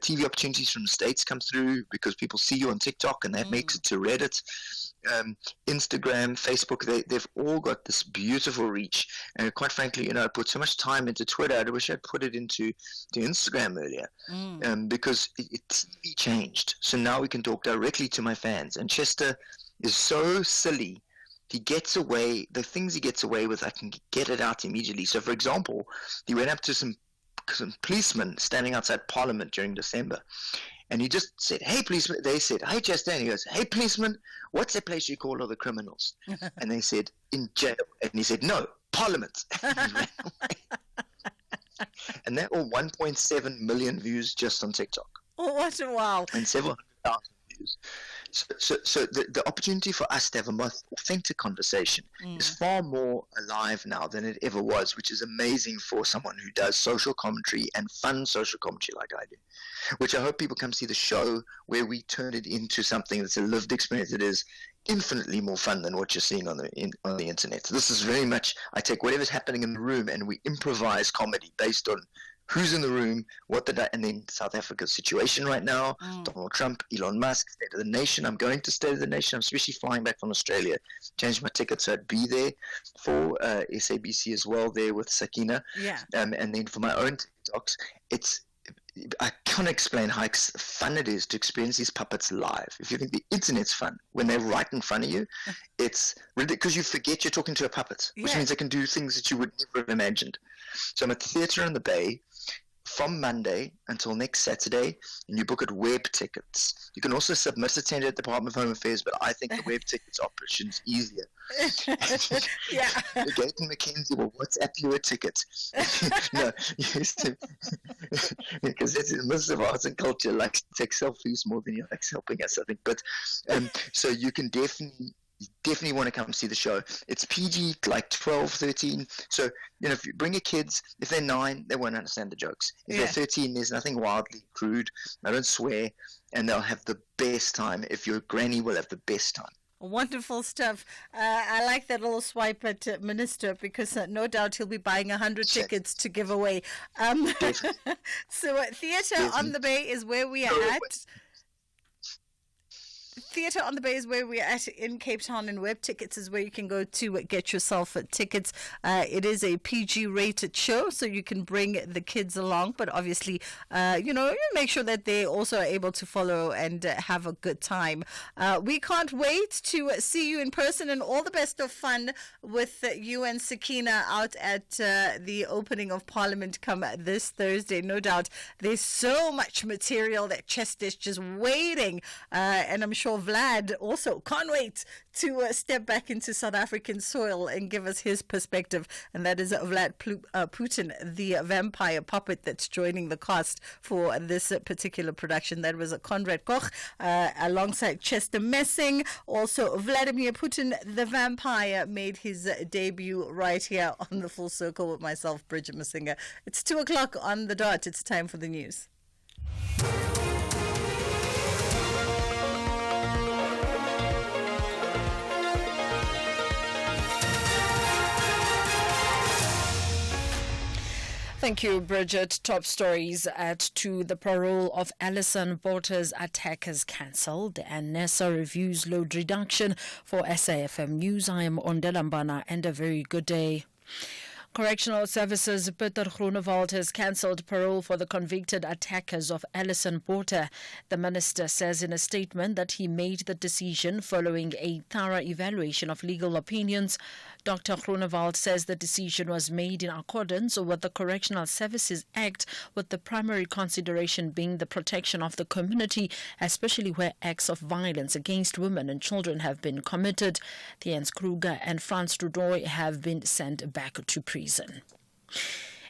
TV opportunities from the States come through because people see you on TikTok, and that makes it to Reddit. Instagram, Facebook, they've all got this beautiful reach. And quite frankly, I put so much time into Twitter. I wish I'd put it into Instagram earlier, because TV changed. So now we can talk directly to my fans. And Chester is so silly. He gets away, the things he gets away with, I can get it out immediately. So, for example, he went up to some policemen standing outside Parliament during December, and he just said, hey, policeman. They said, hey, Chester. And he goes, hey, policeman, what's the place you call all the criminals? And they said, in jail. And he said, no, Parliament. And he ran away. And that all 1.7 million views just on TikTok.
Oh, what a wow.
And several hundred thousand views. So the opportunity for us to have a more authentic conversation is far more alive now than it ever was, which is amazing for someone who does social commentary and fun social commentary like I do, which I hope people come see the show where we turn it into something that's a lived experience that is infinitely more fun than what you're seeing on the internet. So this is very much, I take whatever's happening in the room and we improvise comedy based on who's in the room, and then South Africa's situation right now, Donald Trump, Elon Musk, State of the Nation. I'm going to State of the Nation. I'm especially flying back from Australia. Changed my ticket so I'd be there for SABC as well, there with Sakina.
Yeah.
And then for my own TikToks, I can't explain how fun it is to experience these puppets live. If you think the internet's fun, when they're right in front of you, it's because you forget you're talking to a puppet, which means they can do things that you would never have imagined. So I'm at the Theatre in the Bay from Monday until next Saturday, and you book at Web Tickets. You can also submit a tender at the Department of Home Affairs, but I think the Web Tickets operation is easier.
Yeah.
Gaten McKenzie will WhatsApp you a ticket. No, used to, because that's in Minister of Arts and Culture likes to take selfies more than he likes helping us, I think. But so you can definitely want to come see the show. It's PG, like 12, 13. So, if you bring your kids, if they're 9, they won't understand the jokes. If they're 13, there's nothing wildly crude. I don't swear, and they'll have the best time. If your granny will have the best time.
Wonderful stuff. I like that little swipe at Minister, because no doubt he'll be buying 100 tickets to give away. So Theatre on the Bay is where we are at. Theatre on the Bay is where we're at in Cape Town, and Web Tickets is where you can go to get yourself tickets. It is a PG rated show, so you can bring the kids along, but obviously, make sure that they also are able to follow and have a good time. We can't wait to see you in person, and all the best of fun with you and Sakina out at the opening of Parliament come this Thursday. No doubt there's so much material that Chester's just waiting, and I'm sure Vlad also can't wait to step back into South African soil and give us his perspective. And that is Vlad Putin, the vampire puppet that's joining the cast for this particular production. That was Conrad Koch alongside Chester Messing. Also, Vladimir Putin, the vampire, made his debut right here on The Full Circle with myself, Bridget Masinga. It's 2 o'clock on the dot. It's time for the news. Thank you, Bridget. Top stories to the parole of Alison Porter's attackers cancelled, and NASA reviews load reduction for SAFM News. I am Ondela Mbana, and a very good day. Correctional Services Peter Groenewald has cancelled parole for the convicted attackers of Alison Porter. The minister says in a statement that he made the decision following a thorough evaluation of legal opinions. Dr. Groenewald says the decision was made in accordance with the Correctional Services Act, with the primary consideration being the protection of the community, especially where acts of violence against women and children have been committed. Jens Kruger and Franz Dudoy have been sent back to prison.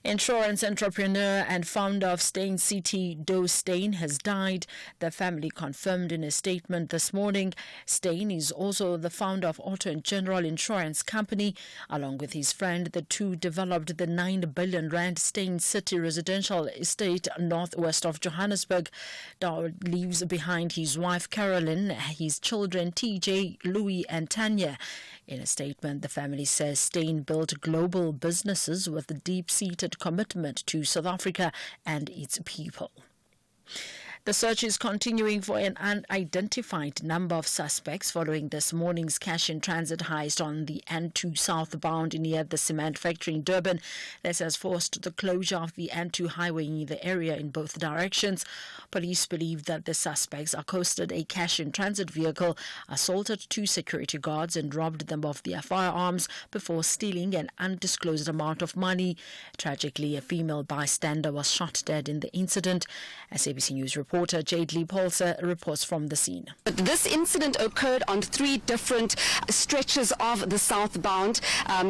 Insurance entrepreneur and founder of Steyn City, Do Steyn, has died. The family confirmed in a statement this morning. Steyn is also the founder of Auto and General Insurance Company. Along with his friend, the two developed the 9 billion rand Steyn City residential estate northwest of Johannesburg. Dow leaves behind his wife Carolyn, his children TJ, Louis and Tanya. In a statement, the family says Steyn built global businesses with a deep-seated commitment to South Africa and its people. The search is continuing for an unidentified number of suspects following this morning's cash-in-transit heist on the N2 southbound near the cement factory in Durban. This has forced the closure of the N2 highway in the area in both directions. Police believe that the suspects accosted a cash-in-transit vehicle, assaulted 2 security guards and robbed them of their firearms before stealing an undisclosed amount of money. Tragically, a female bystander was shot dead in the incident. SABC News reporter Jade Lee Polser reports from the scene.
This incident occurred on 3 different stretches of the southbound.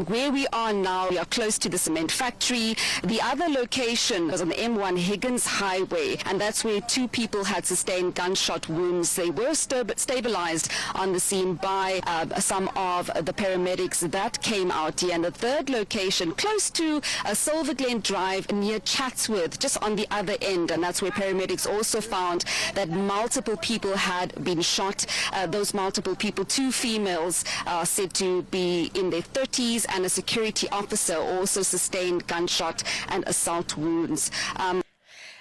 Where we are now, we are close to the cement factory. The other location was on the M1 Higgins Highway, and that's where 2 people had sustained gunshot wounds. They were stabilized on the scene by some of the paramedics that came out here. And the third location, close to Silver Glen Drive near Chatsworth, just on the other end, and that's where paramedics also found that multiple people had been shot. Those multiple people, 2 females, are said to be in their 30s, and a security officer also sustained gunshot and assault wounds.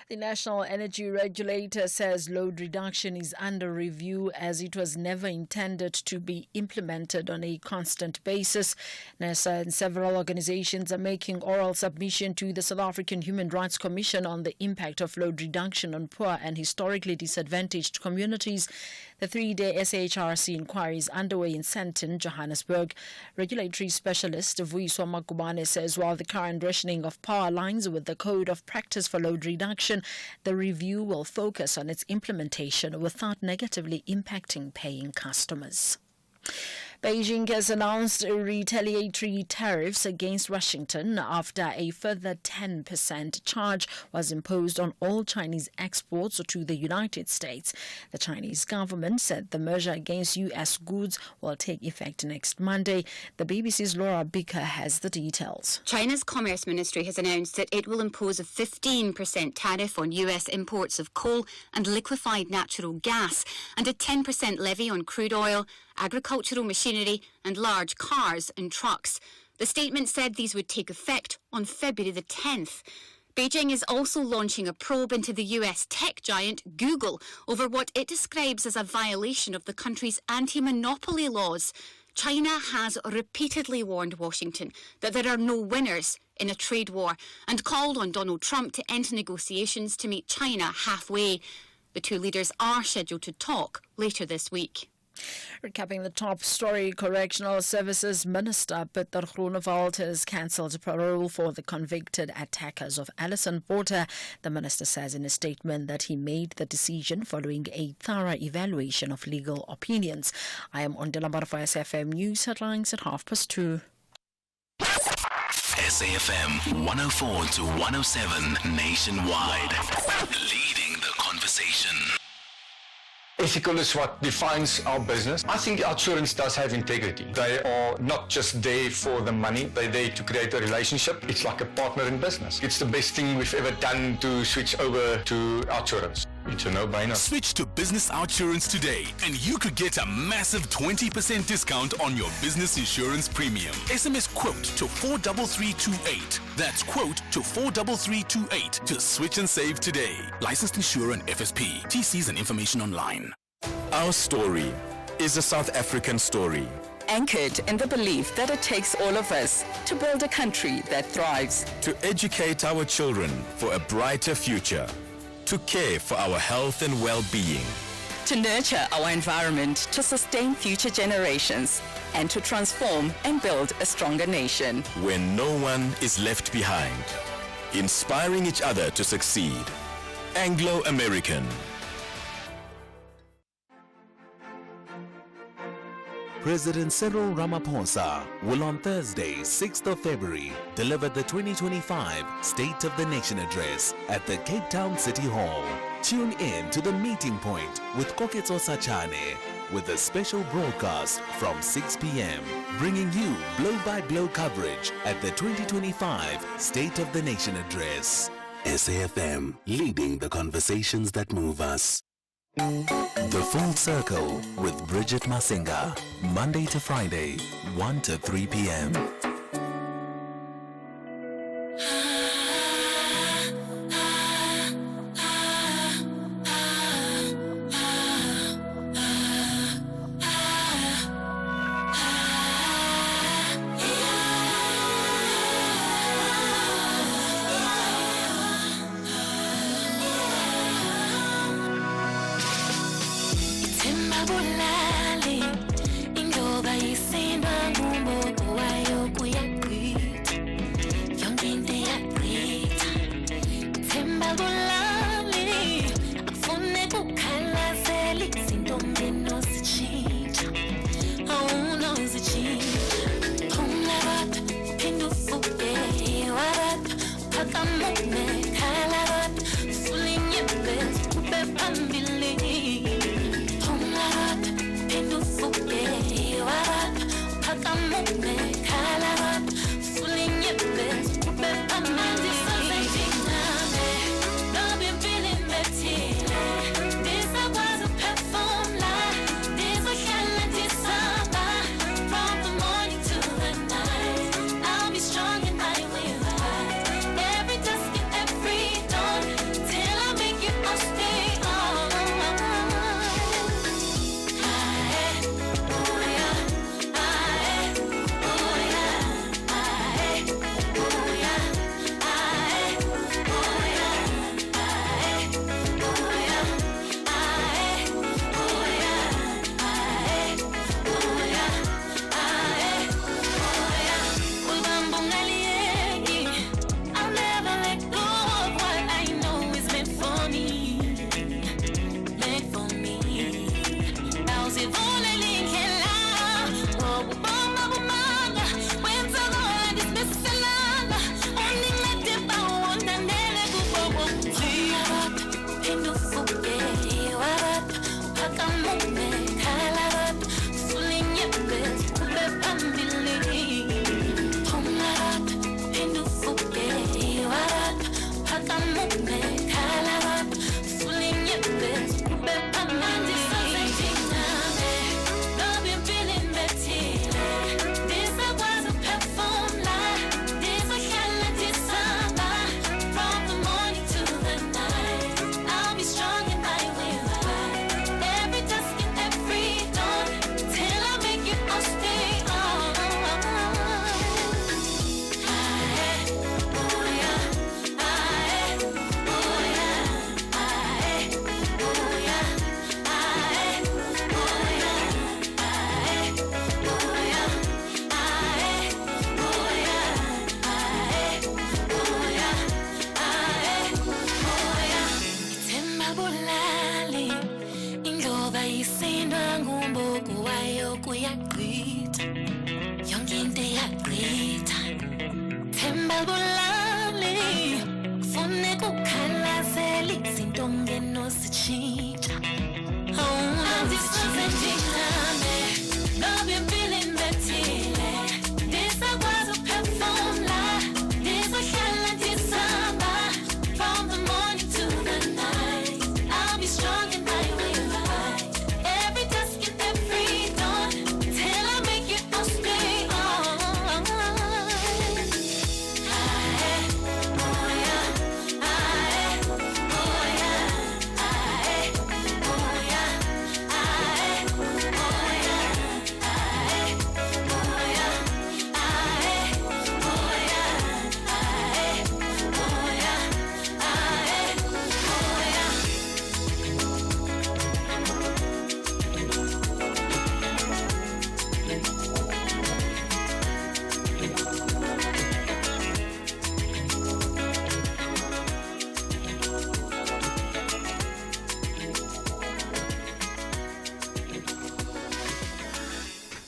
The National Energy Regulator says load reduction is under review as it was never intended to be implemented on a constant basis. NASA and several organizations are making oral submission to the South African Human Rights Commission on the impact of load reduction on poor and historically disadvantaged communities. The 3-day SAHRC inquiry is underway in Sandton, Johannesburg. Regulatory specialist Vuyiswa Makubane says while the current rationing of power aligns with the Code of Practice for Load Reduction, the review will focus on its implementation without negatively impacting paying customers. Beijing has announced retaliatory tariffs against Washington after a further 10% charge was imposed on all Chinese exports to the United States. The Chinese government said the measure against U.S. goods will take effect next Monday. The BBC's Laura Bicker has the details.
China's Commerce Ministry has announced that it will impose a 15% tariff on U.S. imports of coal and liquefied natural gas and a 10% levy on crude oil, agricultural machinery and large cars and trucks. The statement said these would take effect on February the 10th. Beijing is also launching a probe into the US tech giant Google over what it describes as a violation of the country's anti-monopoly laws. China has repeatedly warned Washington that there are no winners in a trade war and called on Donald Trump to enter negotiations to meet China halfway. The 2 leaders are scheduled to talk later this week.
Recapping the top story, Correctional Services Minister Peter Groenewald has cancelled parole for the convicted attackers of Alison Porter. The minister says in a statement that he made the decision following a thorough evaluation of legal opinions. I am on Delambar for SFM News headlines at 2:30.
SAFM 104 to 107 nationwide. Leading the conversation.
Ethical is what defines our business. I think insurance does have integrity. They are not just there for the money, they're there to create a relationship. It's like a partner in business. It's the best thing we've ever done to switch over to insurance. It's a no-brainer.
Switch to Business Outsurance today and you could get a massive 20% discount on your business insurance premium. SMS quote to 43328. That's quote to 43328 to switch and save today. Licensed insurer and FSP. TCs and information online.
Our story is a South African story. anchored in the belief that it takes all of us to build a country that thrives.
To educate our children for a brighter future. To care for our health and well-being.
To nurture our environment to sustain future generations and to transform and build a stronger nation.
When no one is left behind. Inspiring each other to succeed. Anglo-American.
President Cyril Ramaphosa will on Thursday, 6th of February, deliver the 2025 State of the Nation Address at the Cape Town City Hall. Tune in to the meeting point with Koketso Sachane with a special broadcast from 6 p.m. bringing you blow-by-blow coverage at the 2025 State of the Nation Address.
SAFM, leading the conversations that move us. The Full Circle with Bridget Masinga, Monday to Friday, 1 to 3 p.m.
Bulali, ingoba isinda ngumboko wayo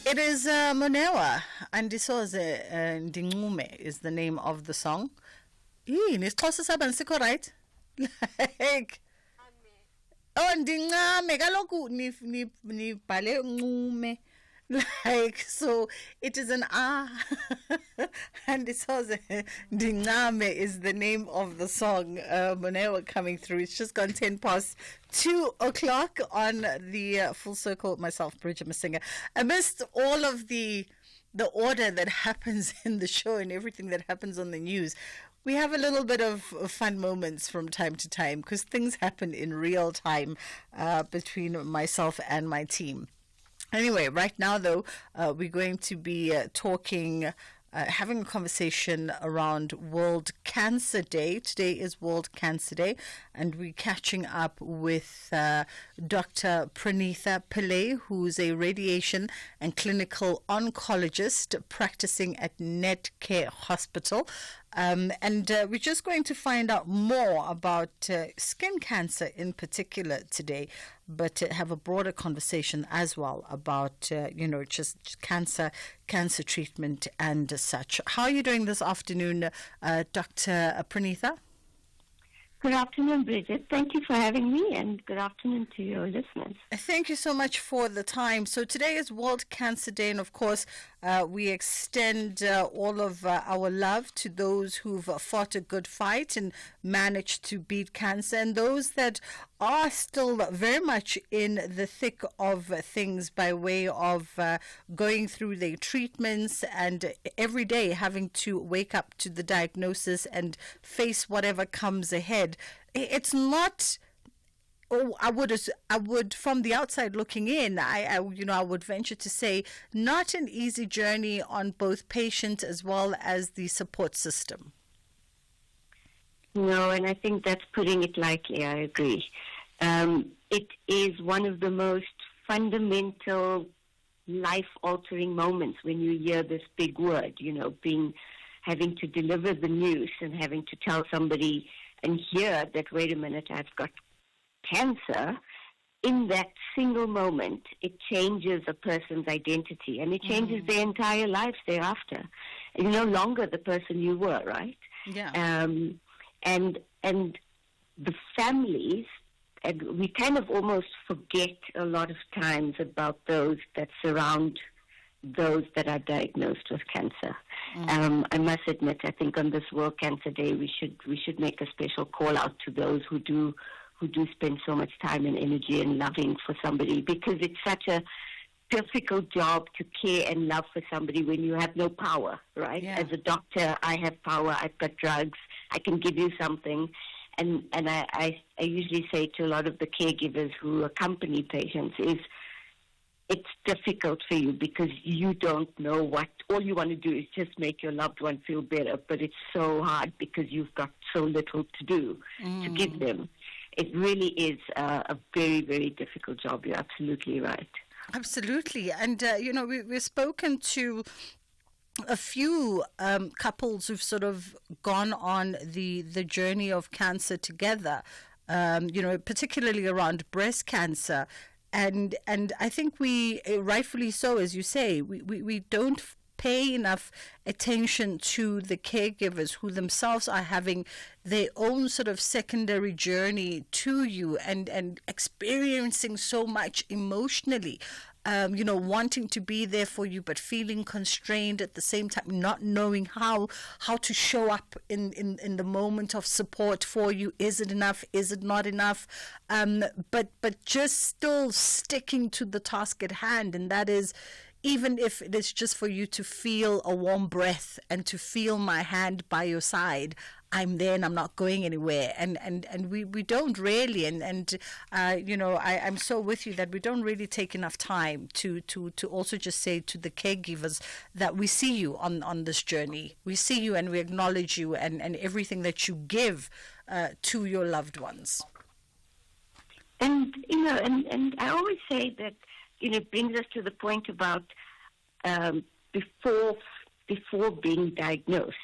It is Monewa, and Ndisoze Ndingume is the name of the song. Nisixhosa saba sikho right? Like, oh, Ndingame kaloku nibhale Nqume. Like, so it is an and it says Dingame is the name of the song. Monewa coming through. It's just gone 10 past 2 o'clock on the Full Circle. Myself, Bridget Masinga. Amidst all of the order that happens in the show and everything that happens on the news, we have a little bit of fun moments from time to time because things happen in real time between myself and my team. Anyway, right now, though, we're going to be having a conversation around World Cancer Day. Today is World Cancer Day, and we're catching up with Dr. Pranitha Pillay, who's a radiation and clinical oncologist practicing at Netcare Hospital. And we're just going to find out more about skin cancer in particular today, but have a broader conversation as well about, just cancer treatment and such. How are you doing this afternoon, Dr. Pranitha?
Good afternoon, Bridget. Thank you for having me, and good afternoon to your listeners.
Thank you so much for the time. So today is World Cancer Day, and of course, we extend all of our love to those who've fought a good fight and managed to beat cancer, and those that are still very much in the thick of things by way of going through their treatments and every day having to wake up to the diagnosis and face whatever comes ahead. It's not... Oh, I would, from the outside looking in, I would venture to say, not an easy journey on both patients as well as the support system.
No, and I think that's putting it lightly. I agree. It is one of the most fundamental, life-altering moments when you hear this big word. Having to deliver the news and having to tell somebody and hear that, wait a minute, I've got cancer. In that single moment, it changes a person's identity, and it changes their entire lives thereafter. You're no longer the person you were, right?
Yeah.
And the families, and we kind of almost forget a lot of times about those that surround those that are diagnosed with cancer. I must admit, I think on this World Cancer Day, we should make a special call out to those who do spend so much time and energy and loving for somebody, because it's such a difficult job to care and love for somebody when you have no power, right? Yeah. As a doctor, I have power. I've got drugs. I can give you something. And I usually say to a lot of the caregivers who accompany patients is, it's difficult for you because you don't know all you want to do is just make your loved one feel better, but it's so hard because you've got so little to do to give them. It really is a very, very difficult job. You're absolutely right.
Absolutely. And, we've spoken to a few couples who've sort of gone on the journey of cancer together, particularly around breast cancer. And I think we, rightfully so, as you say, we don't pay enough attention to the caregivers who themselves are having their own sort of secondary journey to you and experiencing so much emotionally. Wanting to be there for you, but feeling constrained at the same time, not knowing how to show up in the moment of support for you. Is it enough? Is it not enough? But just still sticking to the task at hand, and that is, even if it is just for you to feel a warm breath and to feel my hand by your side, I'm there and I'm not going anywhere. And we don't really, I'm so with you that we don't really take enough time to also just say to the caregivers that we see you on this journey. We see you and we acknowledge you and everything that you give to your loved ones.
And, and I always say that, it brings us to the point about before being diagnosed,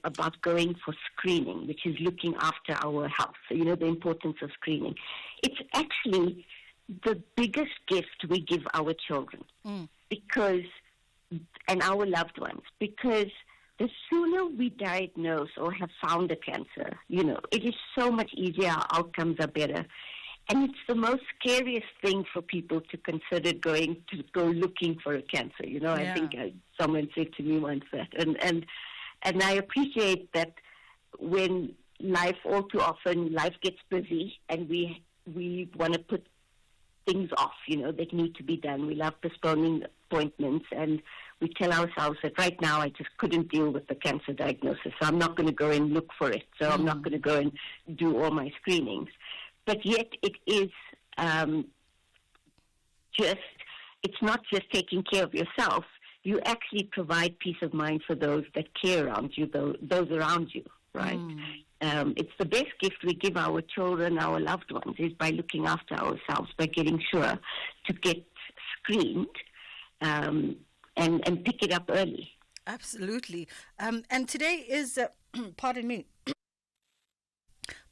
about going for screening, which is looking after our health. So, the importance of screening. It's actually the biggest gift we give our children. and our loved ones, because the sooner we diagnose or have found a cancer, it is so much easier, our outcomes are better. And it's the most scariest thing for people to consider go looking for a cancer. I think someone said to me once that. And I appreciate that when all too often, life gets busy and we want to put things off, that need to be done. We love postponing appointments, and we tell ourselves that right now I just couldn't deal with the cancer diagnosis, so I'm not going to go and look for it. So I'm not going to go and do all my screenings. But yet it is it's not just taking care of yourself. You actually provide peace of mind for those that care around you, those around you, right? It's the best gift we give our children, our loved ones, is by looking after ourselves, by getting sure to get screened and pick it up early.
Absolutely. And today is, pardon me,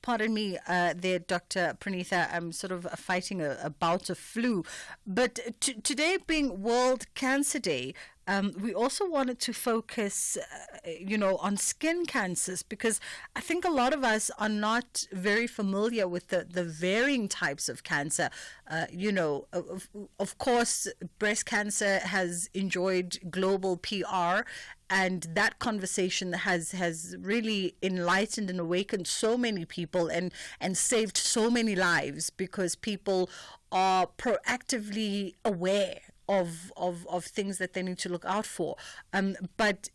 there, Dr. Pranitha, I'm sort of fighting a bout of flu. But today being World Cancer Day, we also wanted to focus, on skin cancers, because I think a lot of us are not very familiar with the varying types of cancer. Of course, breast cancer has enjoyed global PR, and that conversation has really enlightened and awakened so many people and saved so many lives, because people are proactively aware of things that they need to look out for. But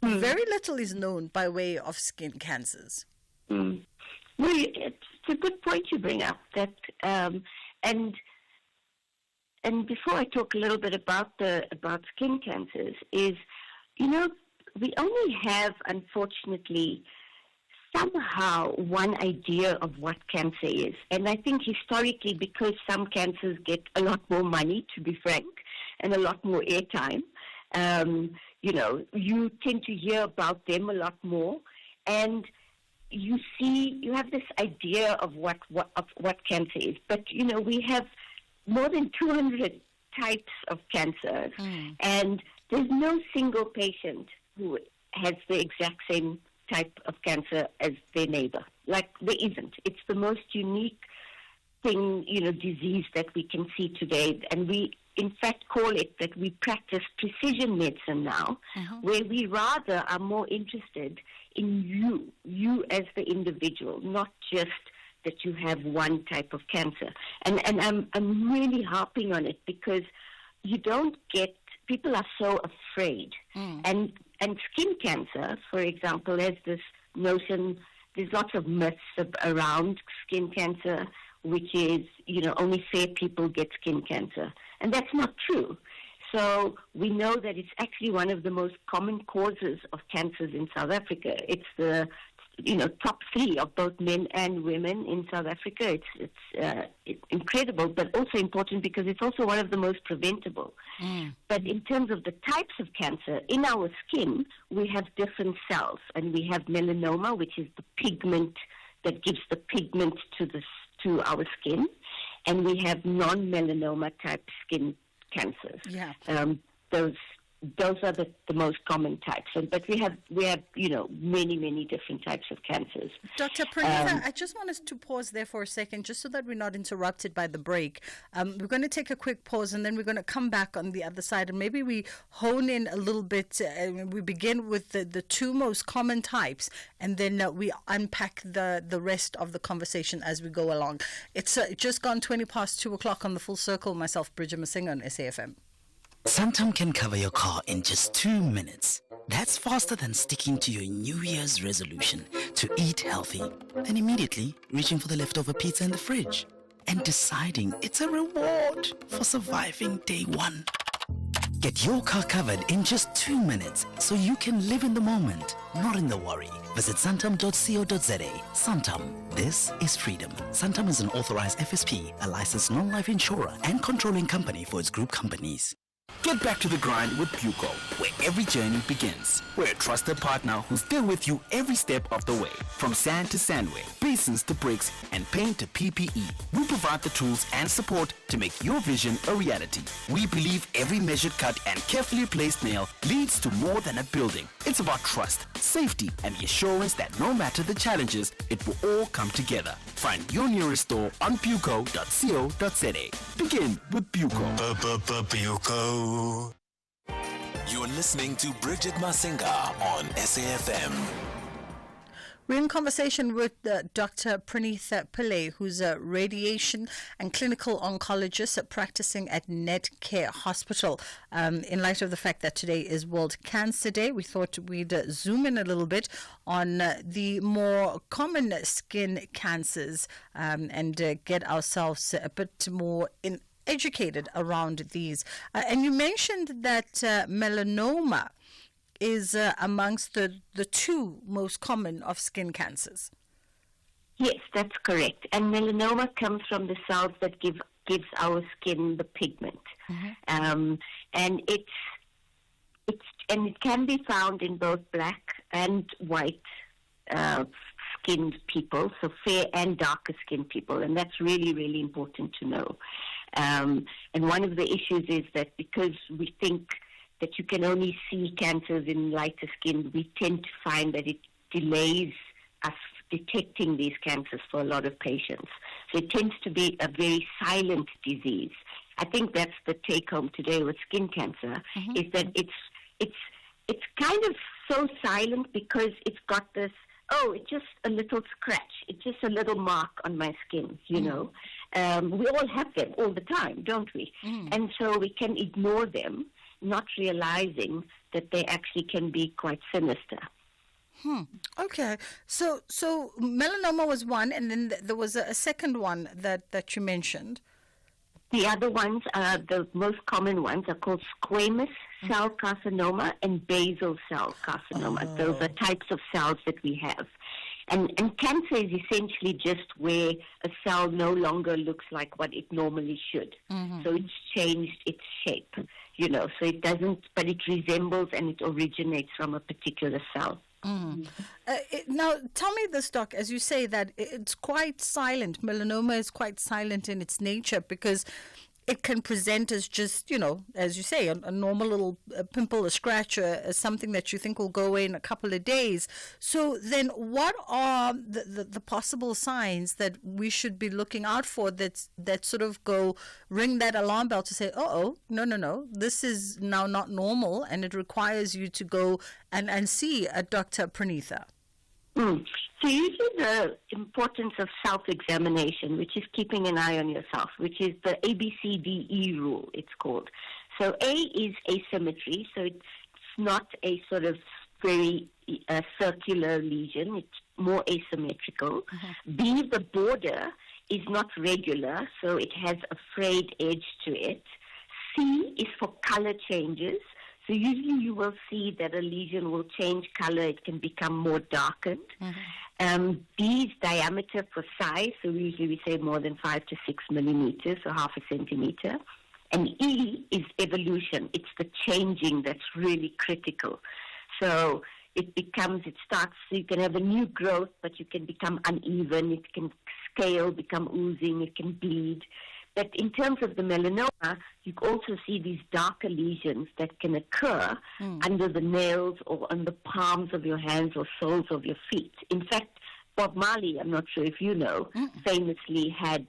very little is known by way of skin cancers.
Well, it's a good point you bring up, that and before I talk a little bit about skin cancers, is we only have, unfortunately, somehow one idea of what cancer is. And I think historically, because some cancers get a lot more money, to be frank, and a lot more airtime, you tend to hear about them a lot more, and you have this idea of what cancer is. But we have more than 200 types of cancers, and there's no single patient who has the exact same type of cancer as their neighbor. Like, there isn't. It's the most unique thing, disease that we can see today. And we, in fact, call it that we practice precision medicine now, where we rather are more interested in you as the individual, not just that you have one type of cancer. And I'm really harping on it, because people are so afraid. And skin cancer, for example, has this notion, there's lots of myths around skin cancer, which is, only fair people get skin cancer. And that's not true. So we know that it's actually one of the most common causes of cancers in South Africa. It's the top 3 of both men and women in South Africa. It's incredible, but also important because it's also one of the most preventable. But in terms of the types of cancer, in our skin, we have different cells, and we have melanoma, which is the pigment that gives the pigment to our skin, and we have non-melanoma type skin cancers.
Yeah.
Those are the most common types, but we have many different types of cancers.
Dr. Pranitha, I just want us to pause there for a second, just so that we're not interrupted by the break. We're going to take a quick pause, and then we're going to come back on the other side, and maybe we hone in a little bit. We begin with the 2 most common types, and then we unpack the rest of the conversation as we go along. It's just gone 20 past 2 o'clock on The Full Circle. Myself, Bridget Masinga on SAFM.
Santam can cover your car in just 2 minutes. That's faster than sticking to your New Year's resolution to eat healthy, then immediately reaching for the leftover pizza in the fridge and deciding it's a reward for surviving day 1. Get your car covered in just 2 minutes so you can live in the moment, not in the worry. Visit santam.co.za. Santam, this is freedom. Santam is an authorized FSP, a licensed non-life insurer and controlling company for its group companies. Get back to the grind with Puco, where every journey begins. We're a trusted partner who's there with you every step of the way. From sand to sandware, basins to bricks, and paint to PPE, we provide the tools and support to make your vision a reality. We believe every measured cut and carefully placed nail leads to more than a building. It's about trust, safety, and the assurance that no matter the challenges, it will all come together. Find your nearest store on puco.co.za. Begin with Puco.
Puco. You're listening to Bridget Masinga on SAFM.
We're in conversation with Dr. Pranitha Pillay, who's a radiation and clinical oncologist practicing at Netcare Hospital. In light of the fact that today is World Cancer Day, we thought we'd zoom in a little bit on the more common skin cancers and get ourselves a bit more educated around these. And you mentioned that melanoma is amongst the two most common of skin cancers.
Yes, that's correct. And melanoma comes from the cells that gives our skin the pigment. And it can be found in both black and white skinned people, so fair and darker skinned people, and that's really, really important to know. And one of the issues is that because we think that you can only see cancers in lighter skin, we tend to find that it delays us detecting these cancers for a lot of patients. So it tends to be a very silent disease. I think that's the take home today with skin cancer, is that it's kind of so silent because it's got this, it's just a little scratch. It's just a little mark on my skin, you know. We all have them all the time, don't we? And so we can ignore them, not realizing that they actually can be quite sinister.
Okay. So melanoma was one, and then there was a second one that you mentioned.
The other ones, the most common ones, are called squamous cell carcinoma and basal cell carcinoma. Those are types of cells that we have. And cancer is essentially just where a cell no longer looks like what it normally should. So it's changed its shape, you know, so it doesn't, but it resembles and it originates from a particular cell.
Now, tell me this, Doc, as you say that it's quite silent. Melanoma is quite silent in its nature because it can present as just, you know, as you say, a normal little pimple, a scratch, or something that you think will go away in a couple of days. So then what are the possible signs that we should be looking out for that sort of ring that alarm bell to say, no, this is now not normal and it requires you to go and see a Dr. Pranitha?
So usually the importance of self-examination, which is keeping an eye on yourself, which is the ABCDE rule, it's called. So A is asymmetry, so it's not a sort of very circular lesion, it's more asymmetrical. B, the border is not regular, so it has a frayed edge to it. C is for color changes. So usually you will see that a lesion will change color. It can become more darkened. D is diameter for size. So usually we say more than 5 to 6 millimeters, so half a centimeter. And E is evolution. It's the changing that's really critical. So it starts, so you can have a new growth, but you can become uneven. It can scale, become oozing. It can bleed. But in terms of the melanoma, you also see these darker lesions that can occur under the nails or on the palms of your hands or soles of your feet. In fact, Bob Marley, I'm not sure if you know, famously had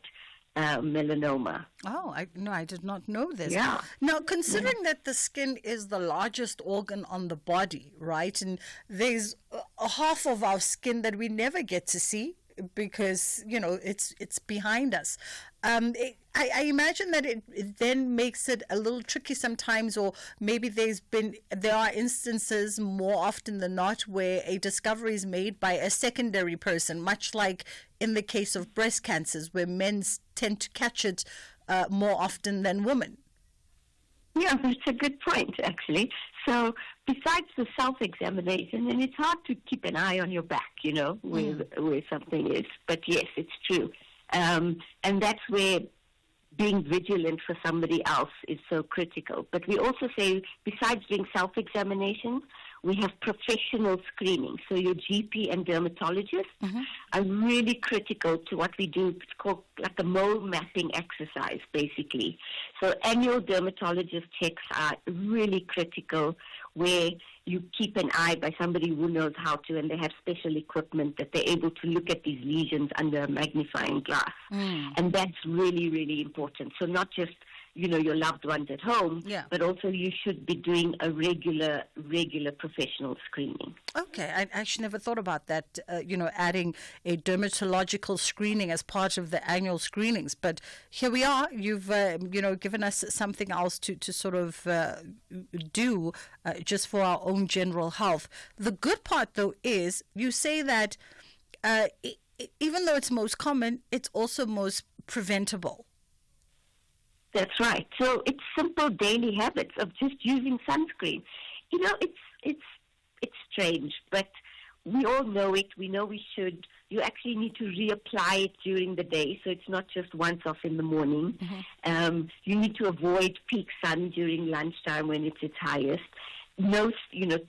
melanoma.
I did not know this.
Yeah.
Now, considering that the skin is the largest organ on the body, right, and there's a half of our skin that we never get to see because, you know, it's behind us. I imagine that it then makes it a little tricky sometimes, or maybe there are instances more often than not where a discovery is made by a secondary person, much like in the case of breast cancers, where men tend to catch it more often than women.
Yeah, that's a good point, actually. So besides the self-examination, and it's hard to keep an eye on your back, you know, where something is. But yes, it's true. And that's where being vigilant for somebody else is so critical. But we also say, besides doing self-examinations, we have professional screening. So your GP and dermatologist are really critical to what we do. It's called like a mole mapping exercise, basically. So annual dermatologist checks are really critical, where you keep an eye by somebody who knows how to, and they have special equipment that they're able to look at these lesions under a magnifying glass. And that's really, really important. So not just, your loved ones at home, but also you should be doing a regular professional screening.
Okay, I actually never thought about that, adding a dermatological screening as part of the annual screenings. But here we are. You've, given us something else to sort of do just for our own general health. The good part, though, is you say that even though it's most common, it's also most preventable.
That's right. So it's simple daily habits of just using sunscreen. It's strange, but we all know it. We know we should. You actually need to reapply it during the day, so it's not just once off in the morning. You need to avoid peak sun during lunchtime when it's its highest. No,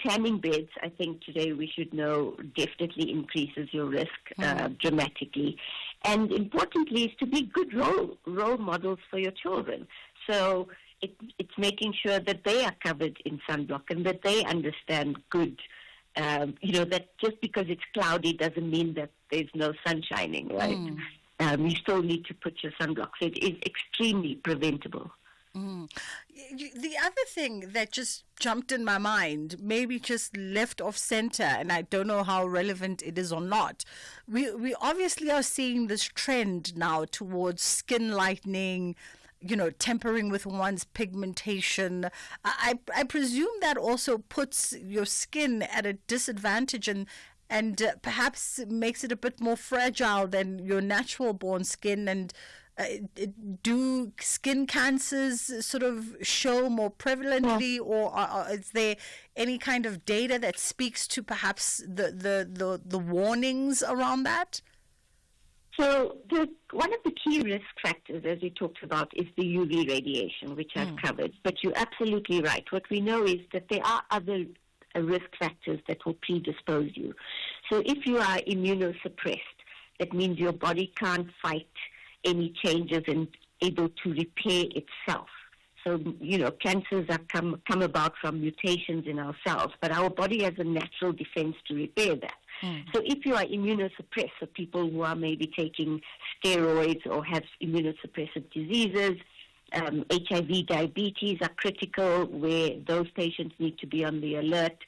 tanning beds, I think today we should know, definitely increases your risk dramatically. And importantly is to be good role models for your children. So it's making sure that they are covered in sunblock and that they understand good, that just because it's cloudy doesn't mean that there's no sun shining, right? You still need to put your sunblock. So it is extremely preventable.
The other thing that just jumped in my mind, maybe just left off center, and I don't know how relevant it is or not. We obviously are seeing this trend now towards skin lightening, tempering with one's pigmentation. I presume that also puts your skin at a disadvantage and perhaps makes it a bit more fragile than your natural born skin. And do skin cancers sort of show more prevalently, or is there any kind of data that speaks to perhaps the warnings around that?
So one of the key risk factors, as we talked about, is the UV radiation, which I've covered. But you're absolutely right. What we know is that there are other risk factors that will predispose you. So if you are immunosuppressed, that means your body can't fight any changes and able to repair itself. So, cancers are come about from mutations in our cells, but our body has a natural defense to repair that. So if you are immunosuppressed, so people who are maybe taking steroids or have immunosuppressive diseases, HIV, diabetes are critical, where those patients need to be on the alert.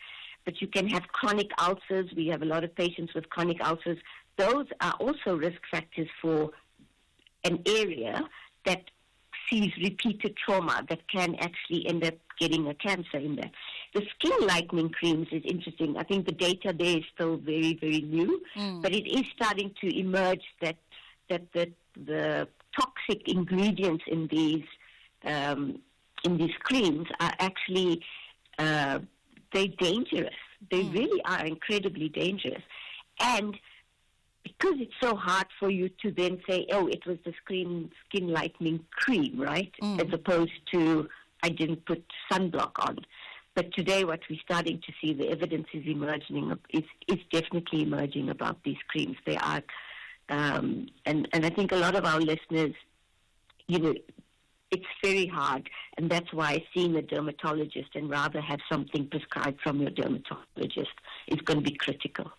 But you can have chronic ulcers. We have a lot of patients with chronic ulcers. Those are also risk factors for an area that sees repeated trauma that can actually end up getting a cancer in there. The skin lightening creams is interesting. I think the data there is still very, very new, but it is starting to emerge that the toxic ingredients in these creams are actually they're dangerous. They really are incredibly dangerous, and because it's so hard for you to then say, oh, it was the skin lightening cream, right? As opposed to, I didn't put sunblock on. But today what we're starting to see, the evidence is emerging, is definitely emerging about these creams. They are, and I think a lot of our listeners, it's very hard, and that's why seeing a dermatologist and rather have something prescribed from your dermatologist is going to be critical.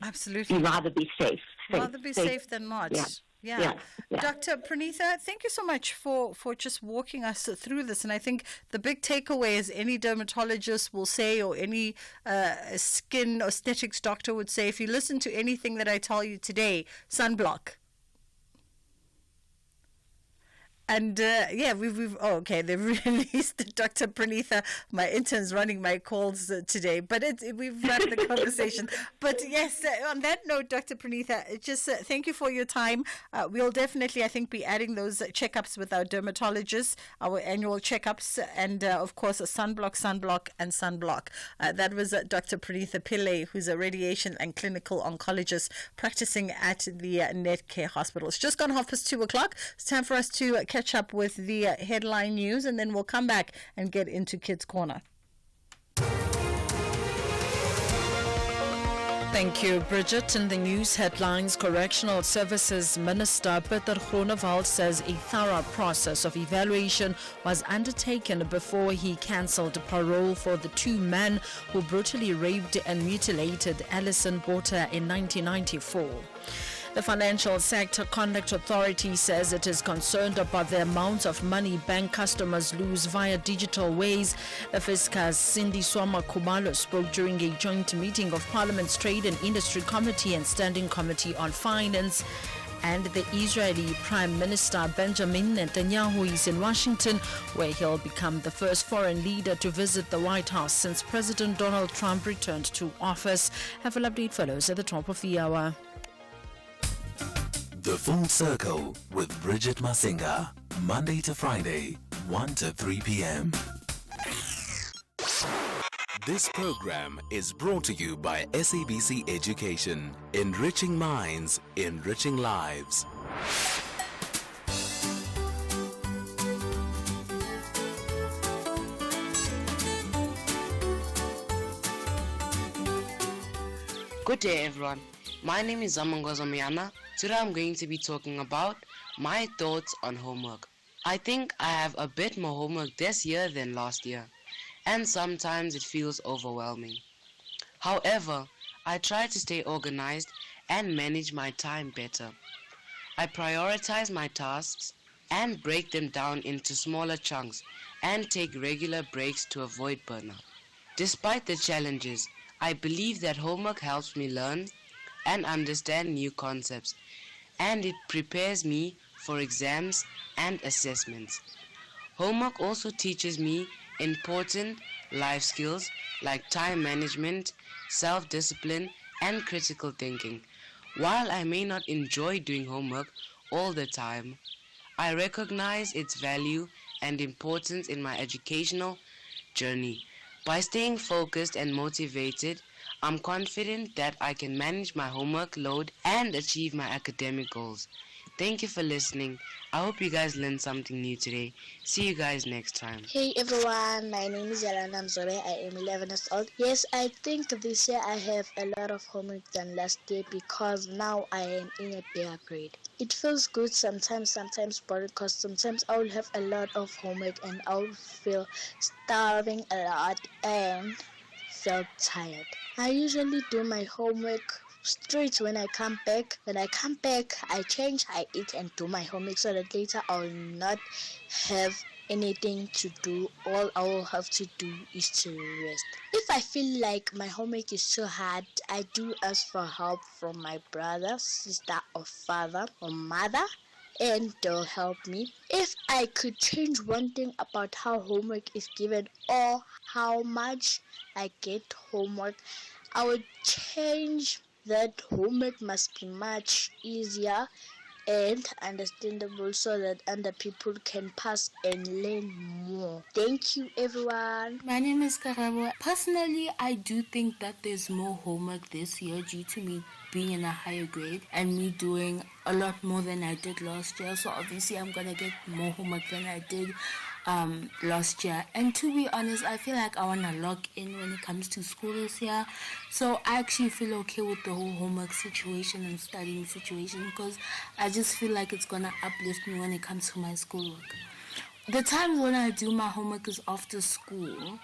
Absolutely.
You'd rather be safe.
Rather be safe than not. Yeah. Dr. Pranitha, thank you so much for just walking us through this. And I think the big takeaway is any dermatologist will say, or any skin aesthetics doctor would say, if you listen to anything that I tell you today, sunblock. And we've okay, they've released Dr. Pranitha. My intern's running my calls today, but we've had the conversation. But yes, on that note, Dr. Pranitha, just thank you for your time. We'll definitely, I think, be adding those checkups with our dermatologists, our annual checkups, and of course, a sunblock. That was Dr. Pranitha Pillay, who's a radiation and clinical oncologist practicing at the Netcare Hospital. It's just gone 2:30. It's time for us to catch up with the headline news, and then we'll come back and get into Kids Corner.
Thank you, Bridget. In the news headlines, Correctional Services Minister Peter Groenewald says a thorough process of evaluation was undertaken before he cancelled parole for the two men who brutally raped and mutilated Alison Botha in 1994. The Financial Sector Conduct Authority says it is concerned about the amount of money bank customers lose via digital ways. The Fiscus Cindy Swama Kumalo spoke during a joint meeting of Parliament's Trade and Industry Committee and Standing Committee on Finance. And the Israeli Prime Minister Benjamin Netanyahu is in Washington, where he'll become the first foreign leader to visit the White House since President Donald Trump returned to office. Have a update follows at the top of the hour.
The Full Circle with Bridget Masinga, Monday to Friday, 1 to 3 p.m. This program is brought to you by SABC Education, enriching minds, enriching lives.
Good day, everyone. My name is Zamangozo Miana. Today I'm going to be talking about my thoughts on homework. I think I have a bit more homework this year than last year, and sometimes it feels overwhelming. However, I try to stay organized and manage my time better. I prioritize my tasks and break them down into smaller chunks and take regular breaks to avoid burnout. Despite the challenges, I believe that homework helps me learn and understand new concepts, and it prepares me for exams and assessments. Homework also teaches me important life skills like time management, self-discipline, and critical thinking. While I may not enjoy doing homework all the time, I recognize its value and importance in my educational journey. By staying focused and motivated, I'm confident that I can manage my homework load and achieve my academic goals. Thank you for listening. I hope you guys learned something new today. See you guys next time.
Hey everyone, my name is Yalana Mzobe. I am 11 years old. Yes, I think this year I have a lot of homework than last year because now I am in a bigger grade. It feels good sometimes boring because sometimes I will have a lot of homework and I will feel starving a lot and feel tired. I usually do my homework straight when I come back. When I come back, I change, I eat and do my homework so that later I will not have anything to do. All I will have to do is to rest. If I feel like my homework is too hard, I do ask for help from my brother, sister or father or mother, and they'll help me. If I could change one thing about how homework is given or how much I get homework, I would change that homework must be much easier and understandable so that other people can pass and learn more. Thank you, everyone.
My name is Karabo. Personally, I do think that there's more homework this year due to me being in a higher grade and me doing a lot more than I did last year. So obviously I'm going to get more homework than I did last year. And to be honest, I feel like I want to log in when it comes to school this year. So I actually feel okay with the whole homework situation and studying situation because I just feel like it's going to uplift me when it comes to my schoolwork. The times when I do my homework is after school,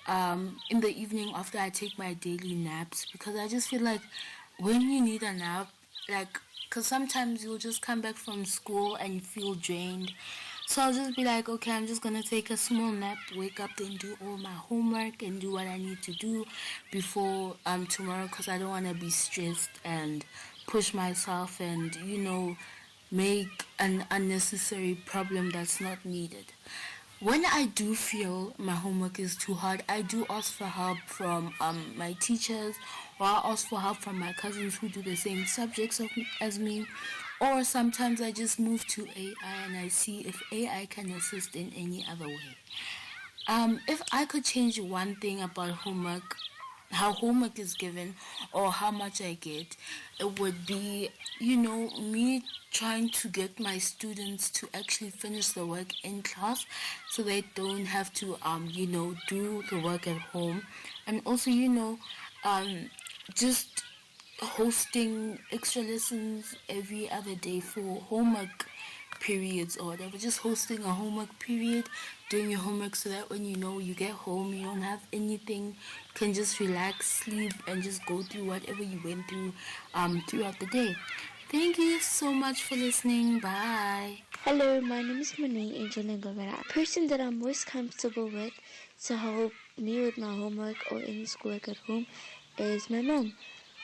in the evening after I take my daily naps, because I just feel like when you need a nap, like, because sometimes you'll just come back from school and you feel drained. So I'll just be like, okay, I'm just going to take a small nap, wake up, then do all my homework and do what I need to do before tomorrow, because I don't want to be stressed and push myself and, make an unnecessary problem that's not needed. When I do feel my homework is too hard, I do ask for help from my teachers, or I ask for help from my cousins who do the same subjects as me, or sometimes I just move to AI and I see if AI can assist in any other way. If I could change one thing about homework how homework is given or how much I get. It would be, me trying to get my students to actually finish the work in class so they don't have to, do the work at home. And also, just hosting extra lessons every other day for homework periods or whatever. Just hosting a homework period, doing your homework so that when you get home, you don't have anything, you can just relax, sleep, and just go through whatever you went through throughout the day. Thank you so much for listening. Bye.
Hello, my name is Mani Angel Ngobera. A person that I'm most comfortable with to help me with my homework or any schoolwork at home is my mom.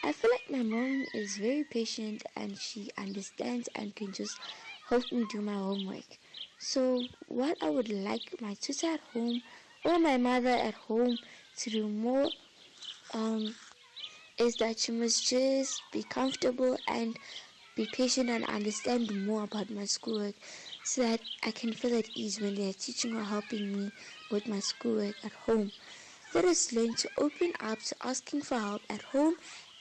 I feel like my mom is very patient and she understands and can just help me do my homework. So what I would like my tutor at home or my mother at home to do more is that she must just be comfortable and be patient and understand more about my schoolwork so that I can feel at ease when they're teaching or helping me with my schoolwork at home. Let us learn to open up to asking for help at home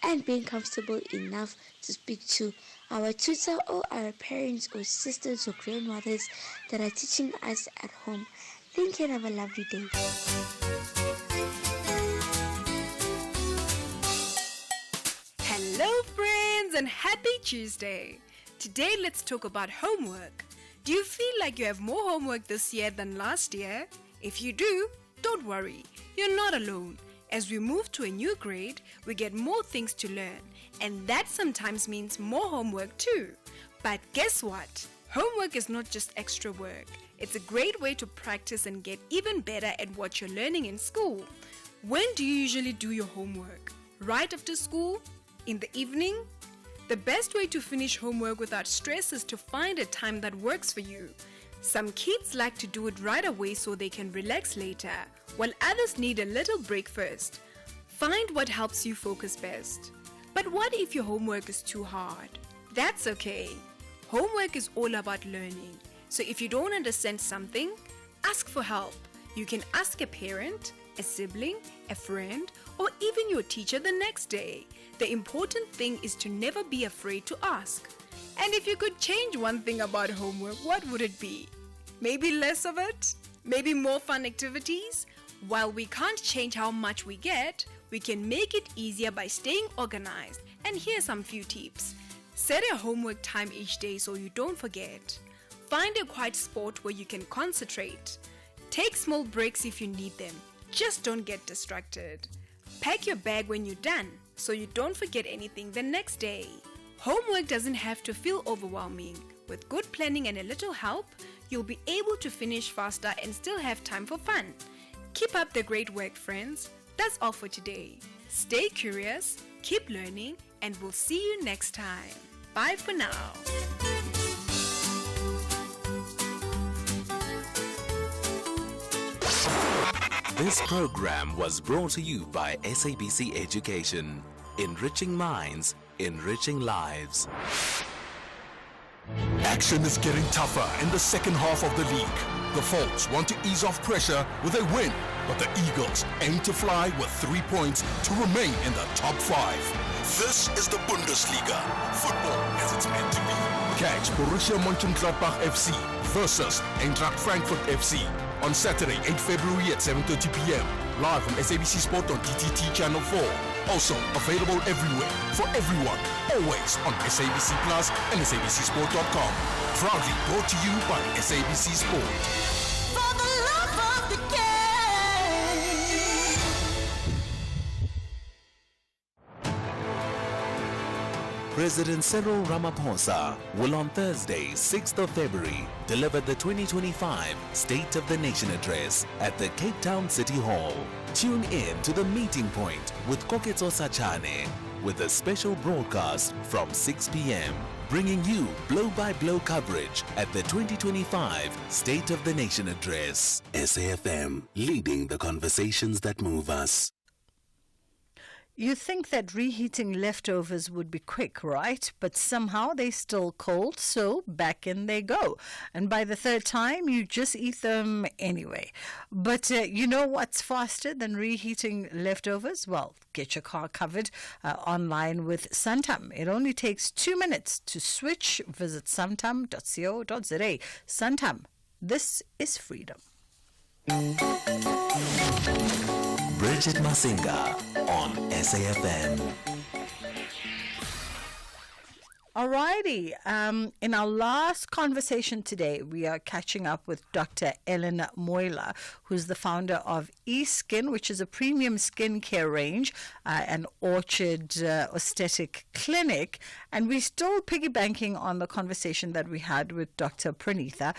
and being comfortable enough to speak to our tutor or our parents or sisters or grandmothers that are teaching us at home. Thank you and have a lovely day.
Hello friends and happy Tuesday. Today let's talk about homework. Do you feel like you have more homework this year than last year? If you do, don't worry, you're not alone. As we move to a new grade, we get more things to learn, and that sometimes means more homework too. But guess what? Homework is not just extra work. It's a great way to practice and get even better at what you're learning in school. When do you usually do your homework? Right after school? In the evening? The best way to finish homework without stress is to find a time that works for you. Some kids like to do it right away so they can relax later, while others need a little break first. Find what helps you focus best. But what if your homework is too hard? That's okay. Homework is all about learning. So if you don't understand something, ask for help. You can ask a parent, a sibling, a friend, or even your teacher the next day. The important thing is to never be afraid to ask. And if you could change one thing about homework, what would it be? Maybe less of it? Maybe more fun activities? While we can't change how much we get, we can make it easier by staying organized. And here's some few tips. Set a homework time each day so you don't forget. Find a quiet spot where you can concentrate. Take small breaks if you need them. Just don't get distracted. Pack your bag when you're done so you don't forget anything the next day. Homework doesn't have to feel overwhelming. With good planning and a little help, you'll be able to finish faster and still have time for fun. Keep up the great work, friends. That's all for today. Stay curious, keep learning, and we'll see you next time. Bye for now.
This program was brought to you by SABC Education. Enriching minds, enriching lives.
Action is getting tougher in the second half of the league. The Folks want to ease off pressure with a win, but the Eagles aim to fly with 3 points to remain in the top 5. This is the Bundesliga, football as it's meant to be. Catch Borussia Mönchengladbach FC versus Eintracht Frankfurt FC on Saturday, 8 February at 7:30 p.m. live on SABC Sport on DTT Channel 4. Also available everywhere for everyone, always on SABC Plus and SABCSport.com. Proudly brought to you by SABC Sport.
For the love of the game.
President Cyril Ramaphosa will on Thursday, 6th of February, deliver the 2025 State of the Nation Address at the Cape Town City Hall. Tune in to the meeting point with Koketso Sachane with a special broadcast from 6 p.m. bringing you blow-by-blow coverage at the 2025 State of the Nation Address.
SAFM, leading the conversations that move us.
You think that reheating leftovers would be quick, right? But somehow they're still cold, so back in they go. And by the third time, you just eat them anyway. But you know what's faster than reheating leftovers? Well, get your car covered online with Santam. It only takes 2 minutes to switch. Visit santam.co.za. Santam, this is freedom.
Bridget Masinga on SAFM.
Alrighty. In our last conversation today, we are catching up with Dr. Ellen Moyler, who's the founder of eSkin, which is a premium skincare range, an Orchard aesthetic clinic. And we're still piggybanking on the conversation that we had with Dr. Pranitha,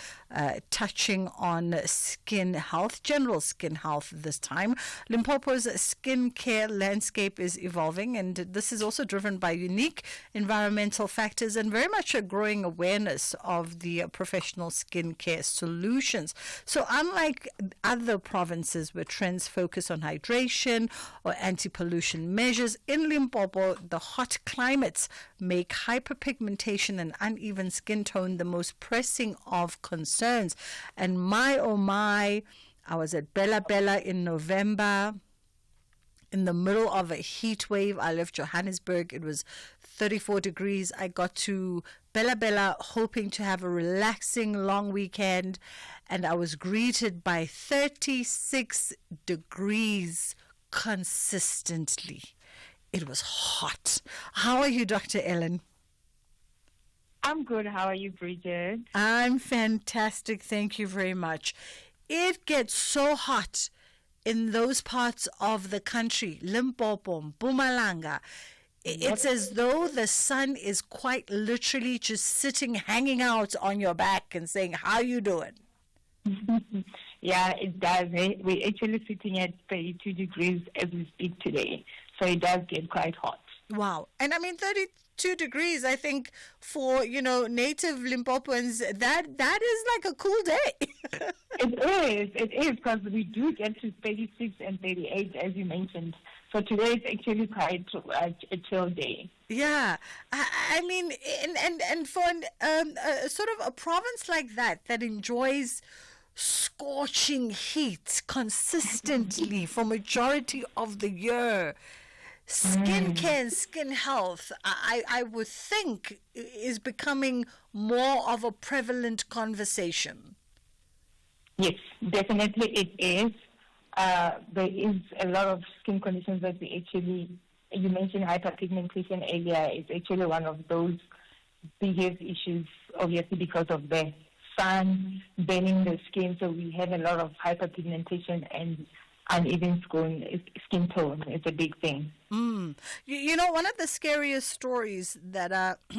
touching on skin health, general skin health this time. Limpopo's skincare landscape is evolving, and this is also driven by unique environmental factors and very much a growing awareness of the professional skincare solutions. So unlike other provinces where trends focus on hydration or anti-pollution measures, in Limpopo, the hot climates make hyperpigmentation and uneven skin tone the most pressing of concerns. And my, oh my, I was at Bella Bella in November, in the middle of a heat wave. I left Johannesburg. It was 34 degrees. I got to Bella Bella hoping to have a relaxing long weekend, and I was greeted by 36 degrees consistently. It was hot. How are you, Dr. Ellen?
I'm good. How are you, Bridget?
I'm fantastic. Thank you very much. It gets so hot in those parts of the country, Limpopo, Mpumalanga. It's as though the sun is quite literally just sitting, hanging out on your back and saying, how you doing?
Yeah, it does. We're actually sitting at 32 degrees as we speak today. So it does get quite hot.
Wow. And I mean, 32 degrees, I think, for, native Limpopoans, that is like a cool day.
It is, because we do get to 36 and 38, as you mentioned. So today is actually quite a chill day.
Yeah. I mean, and for sort of a province like that enjoys scorching heat consistently for majority of the year, skincare and skin health, I would think, is becoming more of a prevalent conversation.
Yes, definitely it is. There is a lot of skin conditions that we actually, you mentioned hyperpigmentation earlier, is actually one of those biggest issues, obviously because of the sun burning the skin. So we have a lot of hyperpigmentation and uneven skin tone. It's a big thing.
One of the scariest stories that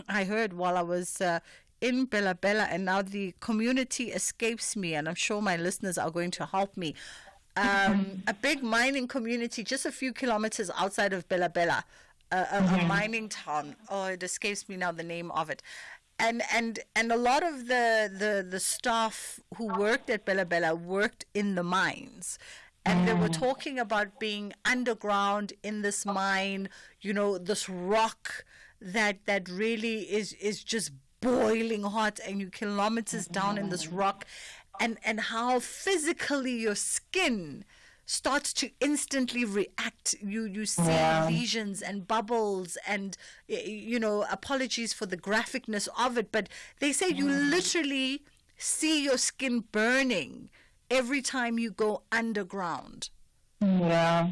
I heard while I was in Bella Bella, and now the community escapes me, and I'm sure my listeners are going to help me. A big mining community just a few kilometers outside of Bella Bella, a mining town. Oh, it escapes me now the name of it. And a lot of the staff who worked at Bella Bella worked in the mines. And they were talking about being underground in this mine, this rock that really is just boiling hot, and you're kilometers down in this rock, and how physically your skin starts to instantly react. You see lesions and bubbles, and apologies for the graphicness of it, but they say you literally see your skin burning every time you go underground.
Yeah,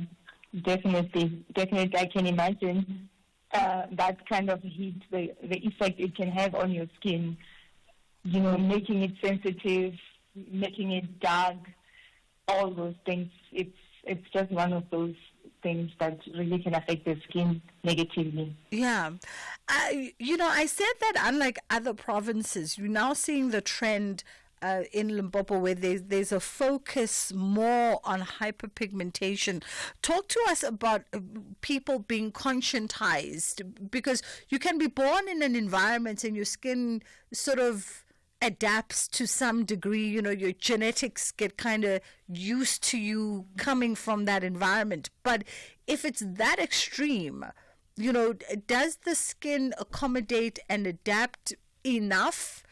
definitely. I can imagine that kind of heat, the effect it can have on your skin, making it sensitive, making it dark, all those things. It's just one of those things that really can affect the skin negatively.
Yeah. I said that unlike other provinces, you're now seeing the trend in Limpopo where there's a focus more on hyperpigmentation. Talk to us about people being conscientized, because you can be born in an environment and your skin sort of adapts to some degree. You know, your genetics get kind of used to you coming from that environment. But if it's that extreme, you know, does the skin accommodate and adapt enough?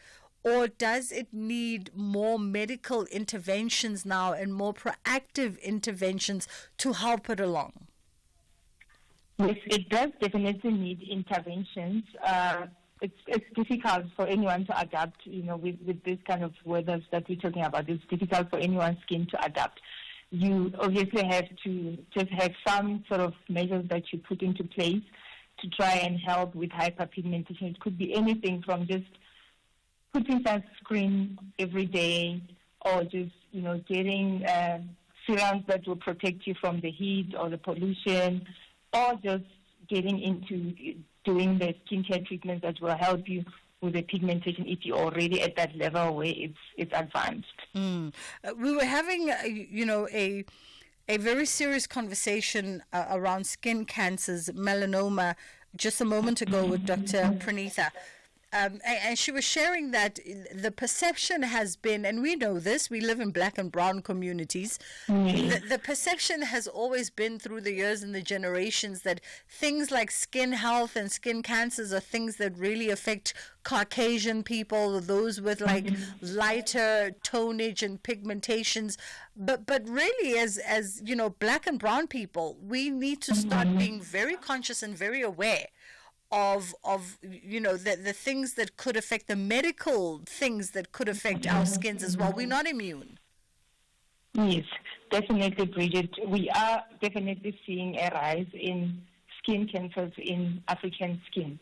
Or does it need more medical interventions now and more proactive interventions to help it along?
Yes, it does definitely need interventions. It's difficult for anyone to adapt, you know, with this kind of weathers that we're talking about. It's difficult for anyone's skin to adapt. You obviously have to just have some sort of measures that you put into place to try and help with hyperpigmentation. It could be anything from just putting sunscreen every day, or just, you know, getting serums that will protect you from the heat or the pollution, or just getting into doing the skincare treatments that will help you with the pigmentation if you're already at that level where it's advanced.
We were having, a very serious conversation around skin cancers, melanoma, just a moment ago with Dr. Pranitha. And she was sharing that the perception has been, and we know this, we live in black and brown communities, the perception has always been through the years and the generations that things like skin health and skin cancers are things that really affect Caucasian people, those with like lighter tonage and pigmentations. But really, as you know, black and brown people, we need to start being very conscious and very aware of you know, the things that could affect, the medical things that could affect our skins as well. We're not immune.
Yes, definitely, Bridget. We are definitely seeing a rise in skin cancers in African skin.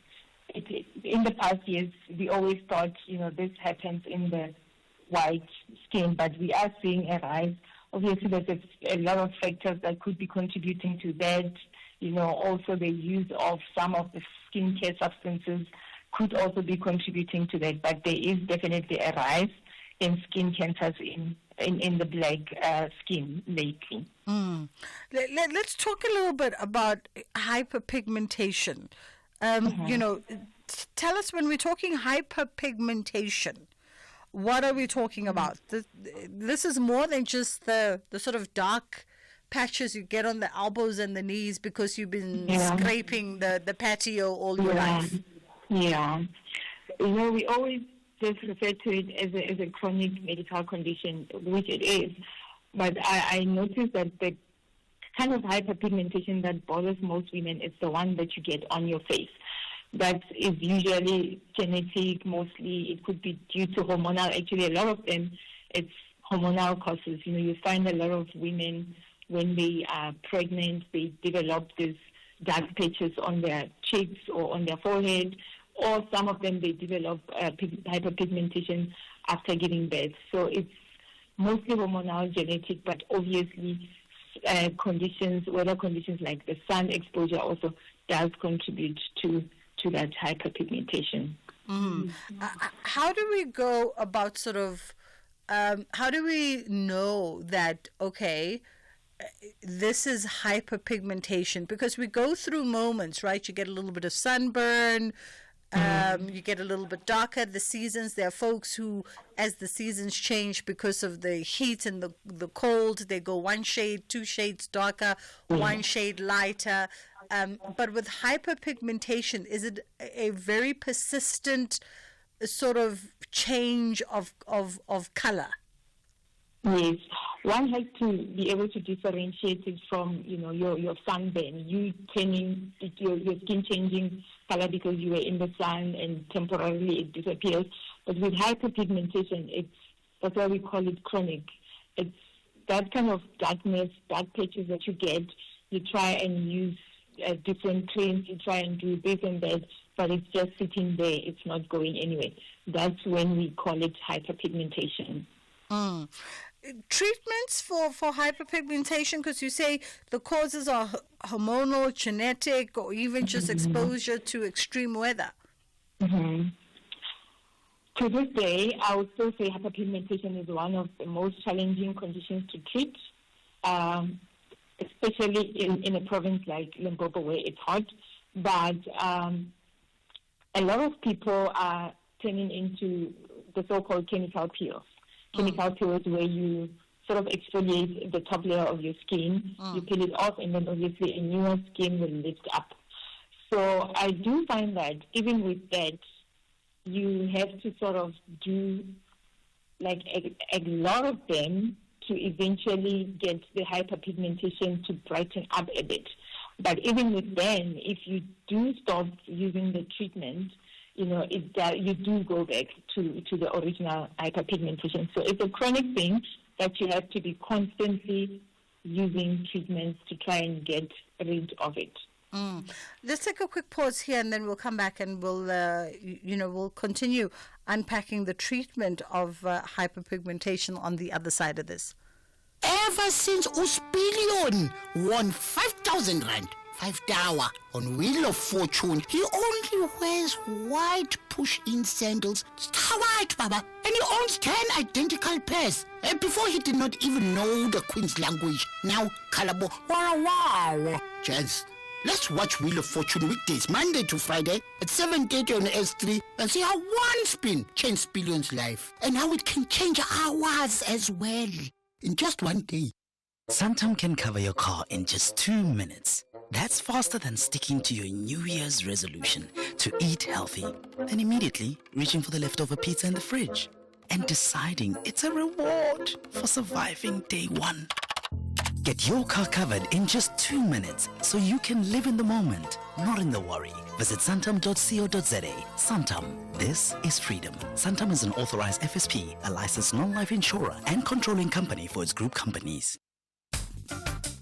In the past years, we always thought, you know, this happens in the white skin, but we are seeing a rise. Obviously, there's a lot of factors that could be contributing to that. You know, also the use of some of the skincare substances could also be contributing to that. But there is definitely a rise in skin cancers in the black skin lately.
Let's talk a little bit about hyperpigmentation. You know, tell us, when we're talking hyperpigmentation, what are we talking about? This is more than just the sort of dark patches you get on the elbows and the knees because you've been scraping the patio all your life.
Yeah. You know, we always just refer to it as a chronic medical condition, which it is. But I noticed that the kind of hyperpigmentation that bothers most women is the one that you get on your face. That is usually genetic, mostly. It could be due to hormonal. Actually, a lot of them, it's hormonal causes. You know, you find a lot of women, when they are pregnant, they develop these dark patches on their cheeks or on their forehead, or some of them, they develop hyperpigmentation after giving birth. So it's mostly hormonal, genetic, but obviously weather conditions like the sun exposure also does contribute to that hyperpigmentation.
How do we go about sort of, how do we know that, okay, this is hyperpigmentation? Because we go through moments, right? You get a little bit of sunburn, you get a little bit darker. The seasons, there are folks who, as the seasons change because of the heat and the cold, they go one shade, 2 shades darker, 1 shade lighter. But with hyperpigmentation, is it a very persistent sort of change of color?
Yes, one has to be able to differentiate it from, you know, your sunburn, you turning your skin changing color because you were in the sun and temporarily it disappears. But with hyperpigmentation, that's why we call it chronic. It's that kind of darkness, dark patches that you get. You try and use different creams, you try and do this and that, but it's just sitting there. It's not going anywhere. That's when we call it hyperpigmentation.
Treatments for hyperpigmentation, because you say the causes are hormonal, genetic, or even just exposure to extreme weather.
To this day, I would still say hyperpigmentation is one of the most challenging conditions to treat, especially in a province like Limpopo where it's hot. But a lot of people are turning into the so-called chemical peels. Chemical peels where you sort of exfoliate the top layer of your skin, you peel it off, and then obviously a newer skin will lift up. So I do find that even with that, you have to sort of do like a lot of them to eventually get the hyperpigmentation to brighten up a bit. But even with them, if you do stop using the treatment, you know, you do go back to the original hyperpigmentation. So it's a chronic thing that you have to be constantly using treatments to try and get rid of it.
Let's take a quick pause here, and then we'll come back and we'll continue unpacking the treatment of hyperpigmentation on the other side of this.
Ever since Uspillion won 5,000 rand, 5 tower on Wheel of Fortune, he only wears white push-in sandals. Star white, Baba. And he owns 10 identical pairs. Before he did not even know the Queen's language. Now, Kalabo, wow. Chance. Let's watch Wheel of Fortune weekdays, Monday to Friday at 7:30 on S3 and see how one spin changed Spillion's life and how it can change ours as well in just one day. Santam can cover your car in just 2 minutes. That's faster than sticking to your New Year's resolution to eat healthy, then immediately reaching for the leftover pizza in the fridge and deciding it's a reward for surviving day one. Get your car covered in just 2 minutes so you can live in the moment, not in the worry. Visit santam.co.za. Santam, this is freedom. Santam is an authorized FSP, a licensed non-life insurer and controlling company for its group companies.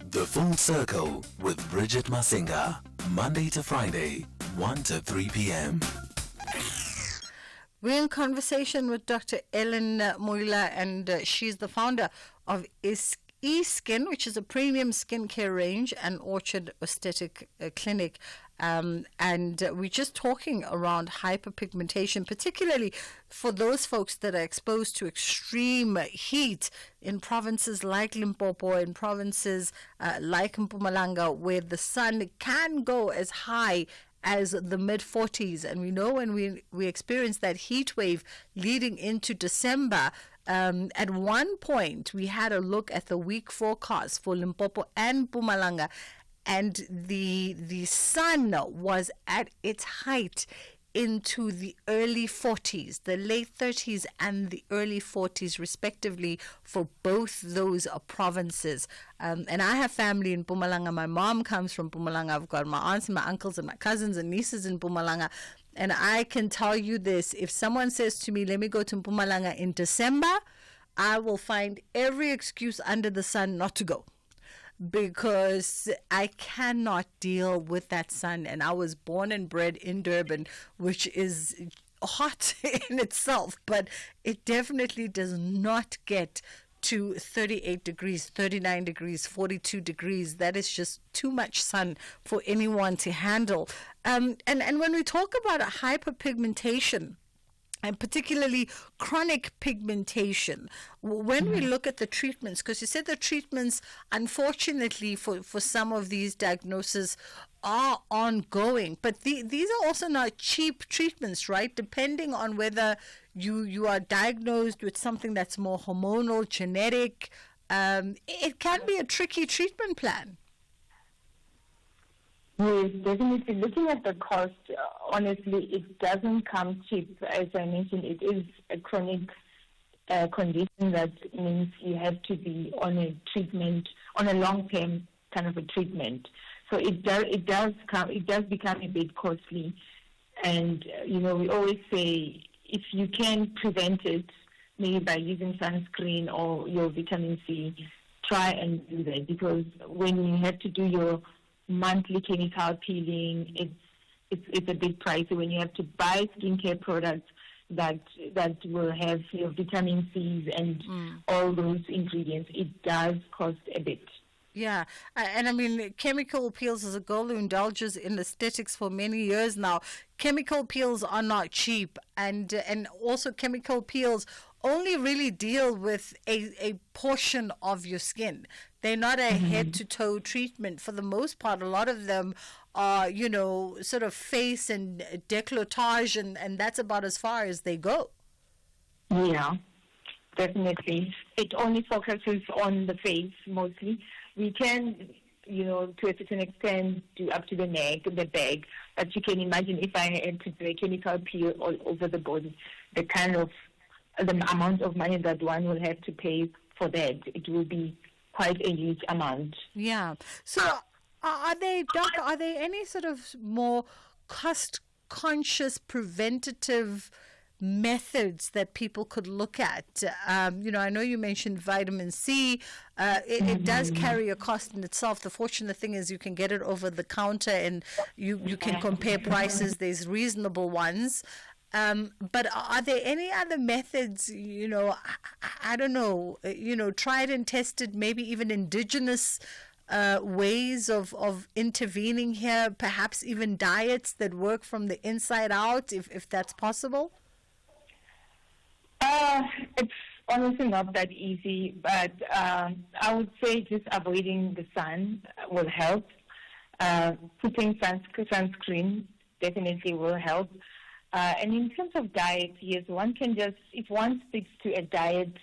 The Full Circle with Bridget Masinga. Monday to Friday, 1 to 3 p.m.
We're in conversation with Dr. Ellen Moila, and she's the founder of eSkin, which is a premium skincare range, and Orchard Aesthetic Clinic. And we're just talking around hyperpigmentation, particularly for those folks that are exposed to extreme heat in provinces like Limpopo, in provinces like Mpumalanga, where the sun can go as high as the mid-40s. And we know when we experience that heat wave leading into December, at one point we had a look at the week forecast for Limpopo and Mpumalanga, and the sun was at its height into the early 40s, the late 30s and the early 40s respectively for both those provinces. And I have family in Mpumalanga. My mom comes from Mpumalanga. I've got my aunts and my uncles and my cousins and nieces in Mpumalanga. And I can tell you this, if someone says to me, let me go to Mpumalanga in December, I will find every excuse under the sun not to go, because I cannot deal with that sun. And I was born and bred in Durban, which is hot in itself, but it definitely does not get to 38 degrees, 39 degrees, 42 degrees. That is just too much sun for anyone to handle. And when we talk about a hyperpigmentation, and particularly chronic pigmentation, when we look at the treatments, because you said the treatments, unfortunately, for some of these diagnoses are ongoing, but these are also not cheap treatments, right? Depending on whether you are diagnosed with something that's more hormonal, genetic, it can be a tricky treatment plan.
Yes, definitely. Looking at the cost, honestly, it doesn't come cheap. As I mentioned, it is a chronic condition that means you have to be on a treatment, on a long-term kind of a treatment. So it does become a bit costly. And, we always say if you can prevent it, maybe by using sunscreen or your vitamin C, try and do that, because when you have to do your monthly chemical peeling, it's a bit pricey. When you have to buy skincare products that will have your vitamin C's and all those ingredients, it does cost a bit.
Yeah, and I mean, chemical peels, as a girl who indulges in aesthetics for many years now, chemical peels are not cheap, and also chemical peels only really deal with a portion of your skin. They're not a head-to-toe treatment. For the most part, a lot of them are, sort of face and décolletage, and that's about as far as they go.
Yeah, definitely. It only focuses on the face mostly. We can, to a certain extent, do up to the neck, the back. But you can imagine if I had to do a chemical peel all over the body, the amount of money that one will have to pay for that, it will be quite a huge amount.
Yeah. So are there any sort of more cost-conscious preventative methods that people could look at? I know you mentioned vitamin C. It does carry a cost in itself. The fortunate thing is you can get it over the counter and you can compare prices. There's reasonable ones. But are there any other methods, I don't know, tried and tested, maybe even indigenous ways of intervening here, perhaps even diets that work from the inside out, if that's possible?
It's honestly not that easy, but I would say just avoiding the sun will help. Putting sunscreen definitely will help. And in terms of diet, yes, one can if one sticks to a diet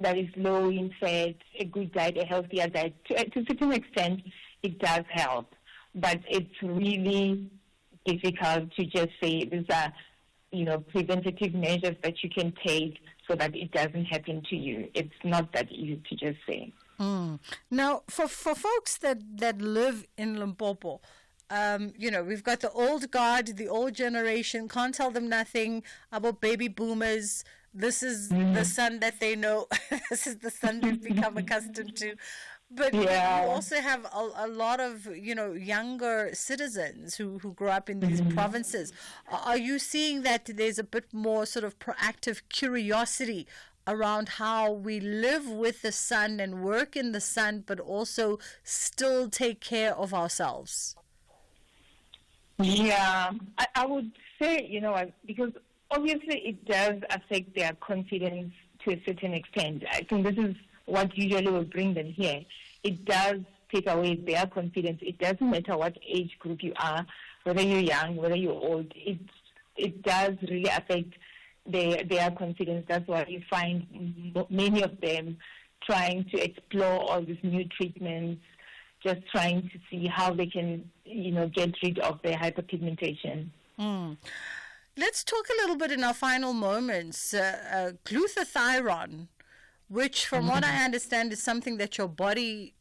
that is low in fat, a good diet, a healthier diet, to a certain extent, it does help. But it's really difficult to just say these are, preventative measures that you can take so that it doesn't happen to you. It's not that easy to just say.
Now, for folks that live in Limpopo, we've got the old guard, the old generation, can't tell them nothing about baby boomers. This is the son that they know. This is the son they've become accustomed to. But you also have a lot of, younger citizens who grow up in these provinces. Are you seeing that there's a bit more sort of proactive curiosity around how we live with the sun and work in the sun, but also still take care of ourselves?
Yeah, I would say, because obviously it does affect their confidence to a certain extent. I think this is what usually will bring them here. It does take away their confidence. It doesn't matter what age group you are, whether you're young, whether you're old. It does really affect their confidence. That's why you find many of them trying to explore all these new treatments, just trying to see how they can, get rid of their hyperpigmentation.
Let's talk a little bit in our final moments. Glutathione, which from what I understand is something that your body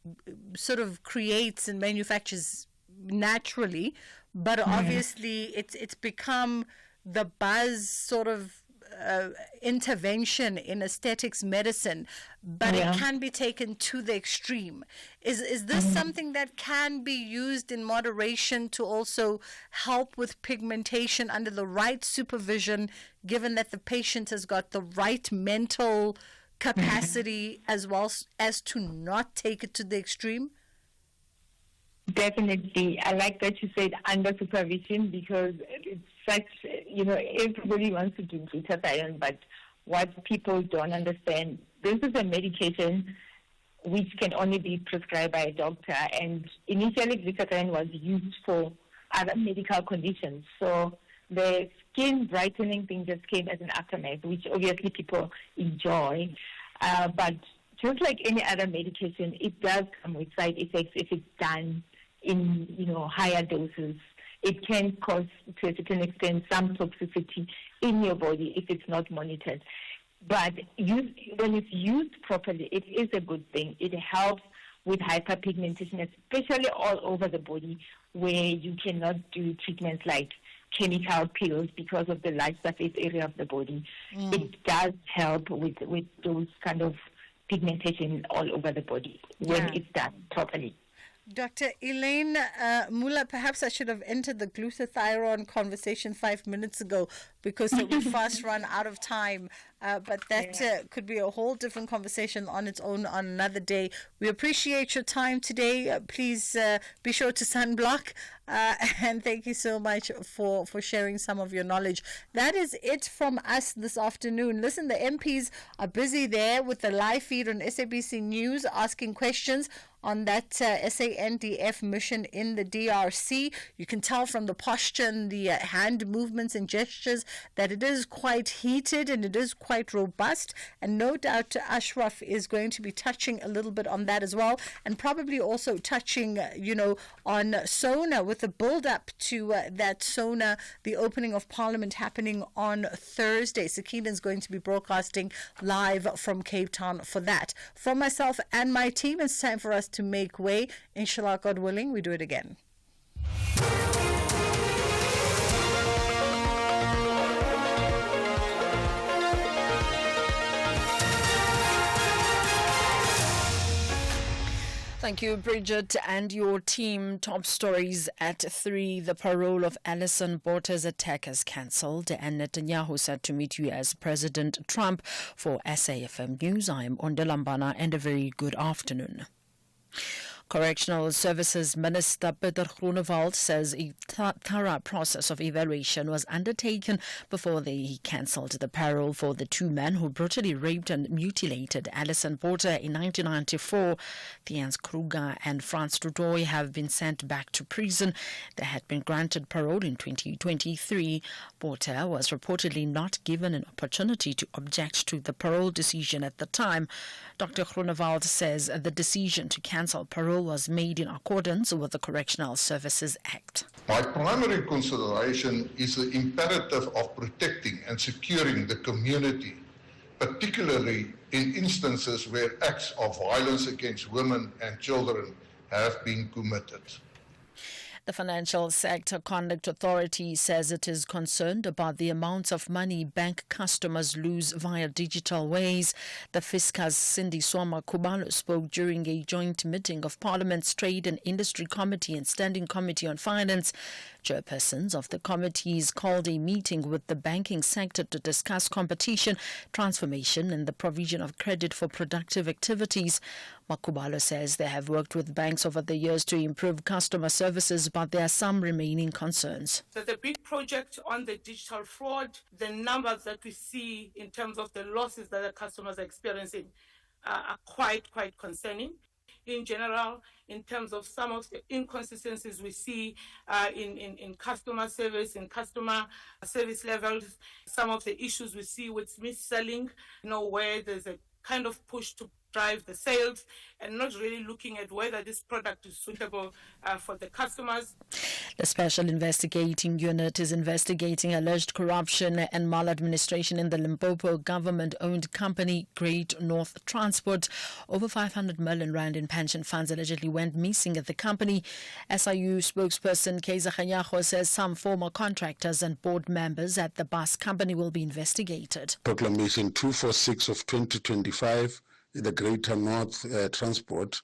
sort of creates and manufactures naturally, but obviously it's become the buzz sort of intervention in aesthetics medicine, but it can be taken to the extreme. Is this something that can be used in moderation to also help with pigmentation under the right supervision, given that the patient has got the right mental capacity as well as to not take it to the extreme?
Definitely. I like that you said under supervision, because it's such, everybody wants to do glutathione, but what people don't understand, this is a medication which can only be prescribed by a doctor, and initially glutathione was used for other medical conditions. So the skin brightening thing just came as an aftermath, which obviously people enjoy. But just like any other medication, it does come with side effects if it's done in higher doses. It can cause, to a certain extent, some toxicity in your body if it's not monitored. But when it's used properly, it is a good thing. It helps with hyperpigmentation, especially all over the body, where you cannot do treatments like chemical peels because of the light surface area of the body. It does help with those kind of pigmentation all over the body when it's done properly.
Dr. Elaine Mula, perhaps I should have entered the glutathione conversation 5 minutes ago because we fast run out of time. But that could be a whole different conversation on its own on another day. We appreciate your time today. Please be sure to sunblock. And thank you so much for sharing some of your knowledge. That is it from us this afternoon. Listen, the MPs are busy there with the live feed on SABC News asking questions on that SANDF mission in the DRC. You can tell from the posture and the hand movements and gestures that it is quite heated and it is quite robust. And no doubt Ashraf is going to be touching a little bit on that as well, and probably also touching, on SONA, with the build-up to that SONA, the opening of Parliament happening on Thursday. Sakina is going to be broadcasting live from Cape Town for that. From myself and my team, it's time for us to make way. Inshallah, God willing, we do it again.
Thank you, Bridget, and your team. Top stories at 3. The parole of Alison Borta's attackers cancelled, and Netanyahu said to meet U.S. President Trump. For SAFM News, I am Ondelambana, and a very good afternoon. Correctional Services Minister Peter Groenewald says a thorough process of evaluation was undertaken before he cancelled the parole for the 2 men who brutally raped and mutilated Alison Porter in 1994. Thans Kruger and Franz Dudoy have been sent back to prison. They had been granted parole in 2023. Porter was reportedly not given an opportunity to object to the parole decision at the time. Dr. Groenewald says the decision to cancel parole was made in accordance with the Correctional Services Act.
My primary consideration is the imperative of protecting and securing the community, particularly in instances where acts of violence against women and children have been committed.
The Financial Sector Conduct Authority says it is concerned about the amounts of money bank customers lose via digital ways. The Fiscus Cindy Swama Kubalo spoke during a joint meeting of Parliament's Trade and Industry Committee and Standing Committee on Finance. Chairpersons of the committees called a meeting with the banking sector to discuss competition, transformation and the provision of credit for productive activities. Makubalo says they have worked with banks over the years to improve customer services, but there are some remaining concerns.
There's a big project on the digital fraud. The numbers that we see in terms of the losses that the customers are experiencing are quite concerning. In general, in terms of some of the inconsistencies we see in customer service, in customer service levels, some of the issues we see with mis-selling, where there's a kind of push to drive the sales and not really looking at whether this product is suitable for the customers.
The Special Investigating Unit is investigating alleged corruption and maladministration in the Limpopo government-owned company Great North Transport. Over 500 million rand in pension funds allegedly went missing at the company. SIU spokesperson Kaiser Khanyago says some former contractors and board members at the bus company will be investigated.
Proclamation 246 of 2025, the Greater North Transport,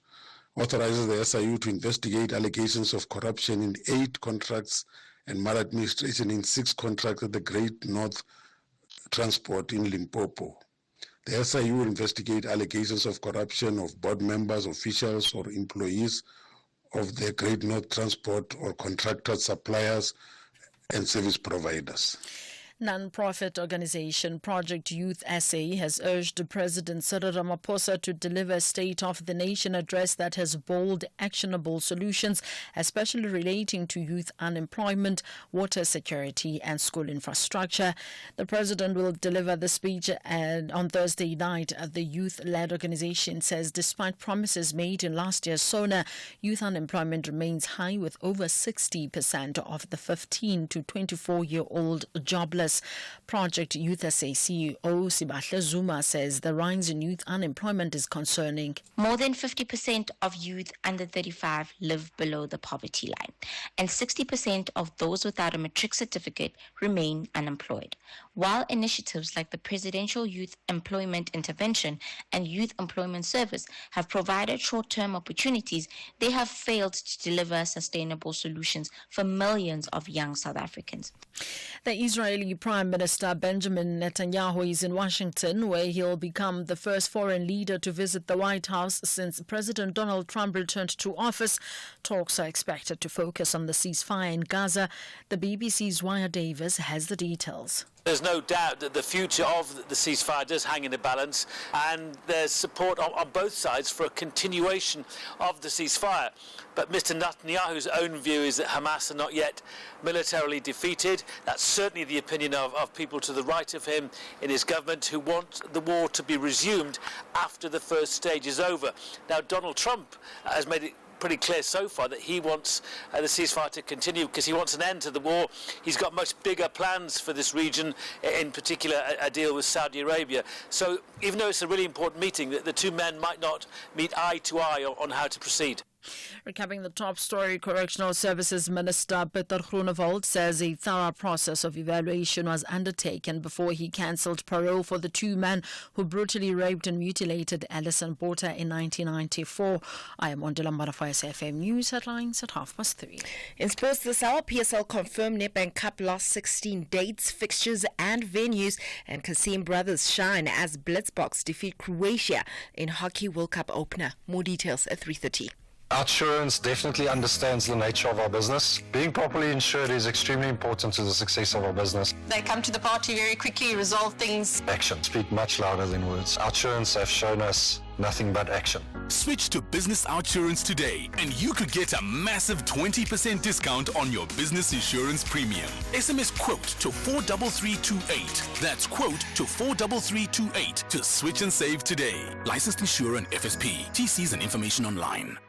authorizes the SIU to investigate allegations of corruption in 8 contracts and maladministration in 6 contracts at the Great North Transport in Limpopo. The SIU will investigate allegations of corruption of board members, officials, or employees of the Great North Transport or contractors, suppliers, and service providers.
Non-profit organization Project Youth SA has urged President Cyril Ramaphosa to deliver a State of the Nation address that has bold, actionable solutions, especially relating to youth unemployment, water security and school infrastructure. The President will deliver the speech on Thursday night. The youth-led organization says despite promises made in last year's SONA, youth unemployment remains high, with over 60% of the 15 to 24-year-old jobless. Project Youth SA CEO Sibahle Zuma says the rise in youth unemployment is concerning.
More than 50% of youth under 35 live below the poverty line, and 60% of those without a matric certificate remain unemployed. While initiatives like the Presidential Youth Employment Intervention and Youth Employment Service have provided short-term opportunities, they have failed to deliver sustainable solutions for millions of young South Africans.
The Israeli Prime Minister Benjamin Netanyahu is in Washington, where he'll become the first foreign leader to visit the White House since President Donald Trump returned to office. Talks are expected to focus on the ceasefire in Gaza. The BBC's Waya Davis has the details.
There's no doubt that the future of the ceasefire does hang in the balance, and there's support on both sides for a continuation of the ceasefire. But Mr. Netanyahu's own view is that Hamas are not yet militarily defeated. That's certainly the opinion of people to the right of him in his government who want the war to be resumed after the first stage is over. Now, Donald Trump has made it pretty clear so far that he wants the ceasefire to continue because he wants an end to the war. He's got much bigger plans for this region, in particular a deal with Saudi Arabia. So even though it's a really important meeting, the two men might not meet eye to eye on how to proceed.
Recapping the top story, Correctional Services Minister Peter Groenewald says a thorough process of evaluation was undertaken before he cancelled parole for the two men who brutally raped and mutilated Alison Porter in 1994. I am Ondela Marafaya, SFM News Headlines at 3:30.
In sports this hour, PSL confirmed Nedbank Cup last 16 dates, fixtures and venues, and Kasim brothers shine as Blitzboks defeat Croatia in Hockey World Cup opener. More details at 3:30.
Outsurance definitely understands the nature of our business. Being properly insured is extremely important to the success of our business.
They come to the party very quickly, resolve things.
Action speak much louder than words. Outsurance have shown us nothing but action.
Switch to Business Outsurance today and you could get a massive 20% discount on your business insurance premium. SMS quote to 43328. That's quote to 43328 to switch and save today. Licensed insurer and FSP. TCs and information online.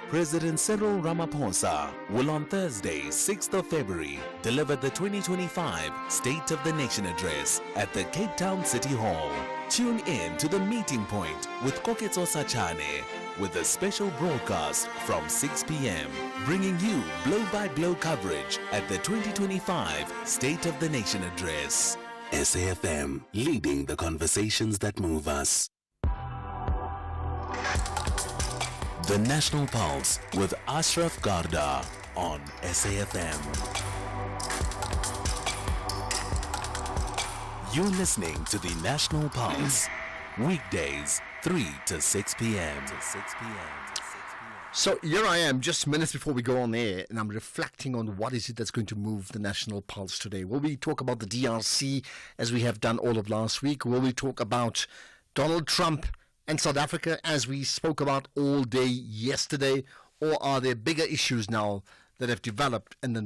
President Cyril Ramaphosa will on Thursday, 6th of February, deliver the 2025 State of the Nation Address at the Cape Town City Hall. Tune in to the meeting point with Koketso Sachane with a special broadcast from 6 p.m., bringing you blow-by-blow coverage at the 2025 State of the Nation Address.
SAFM, leading the conversations that move us. The National Pulse with Ashraf Garda on SAFM. You're listening to the National Pulse. Weekdays, 3 to 6 p.m.
So here I am, just minutes before we go on air, and I'm reflecting on what is it that's going to move the National Pulse today. Will we talk about the DRC as we have done all of last week? Will we talk about Donald Trump and South Africa as we spoke about all day yesterday? Or are there bigger issues now that have developed in the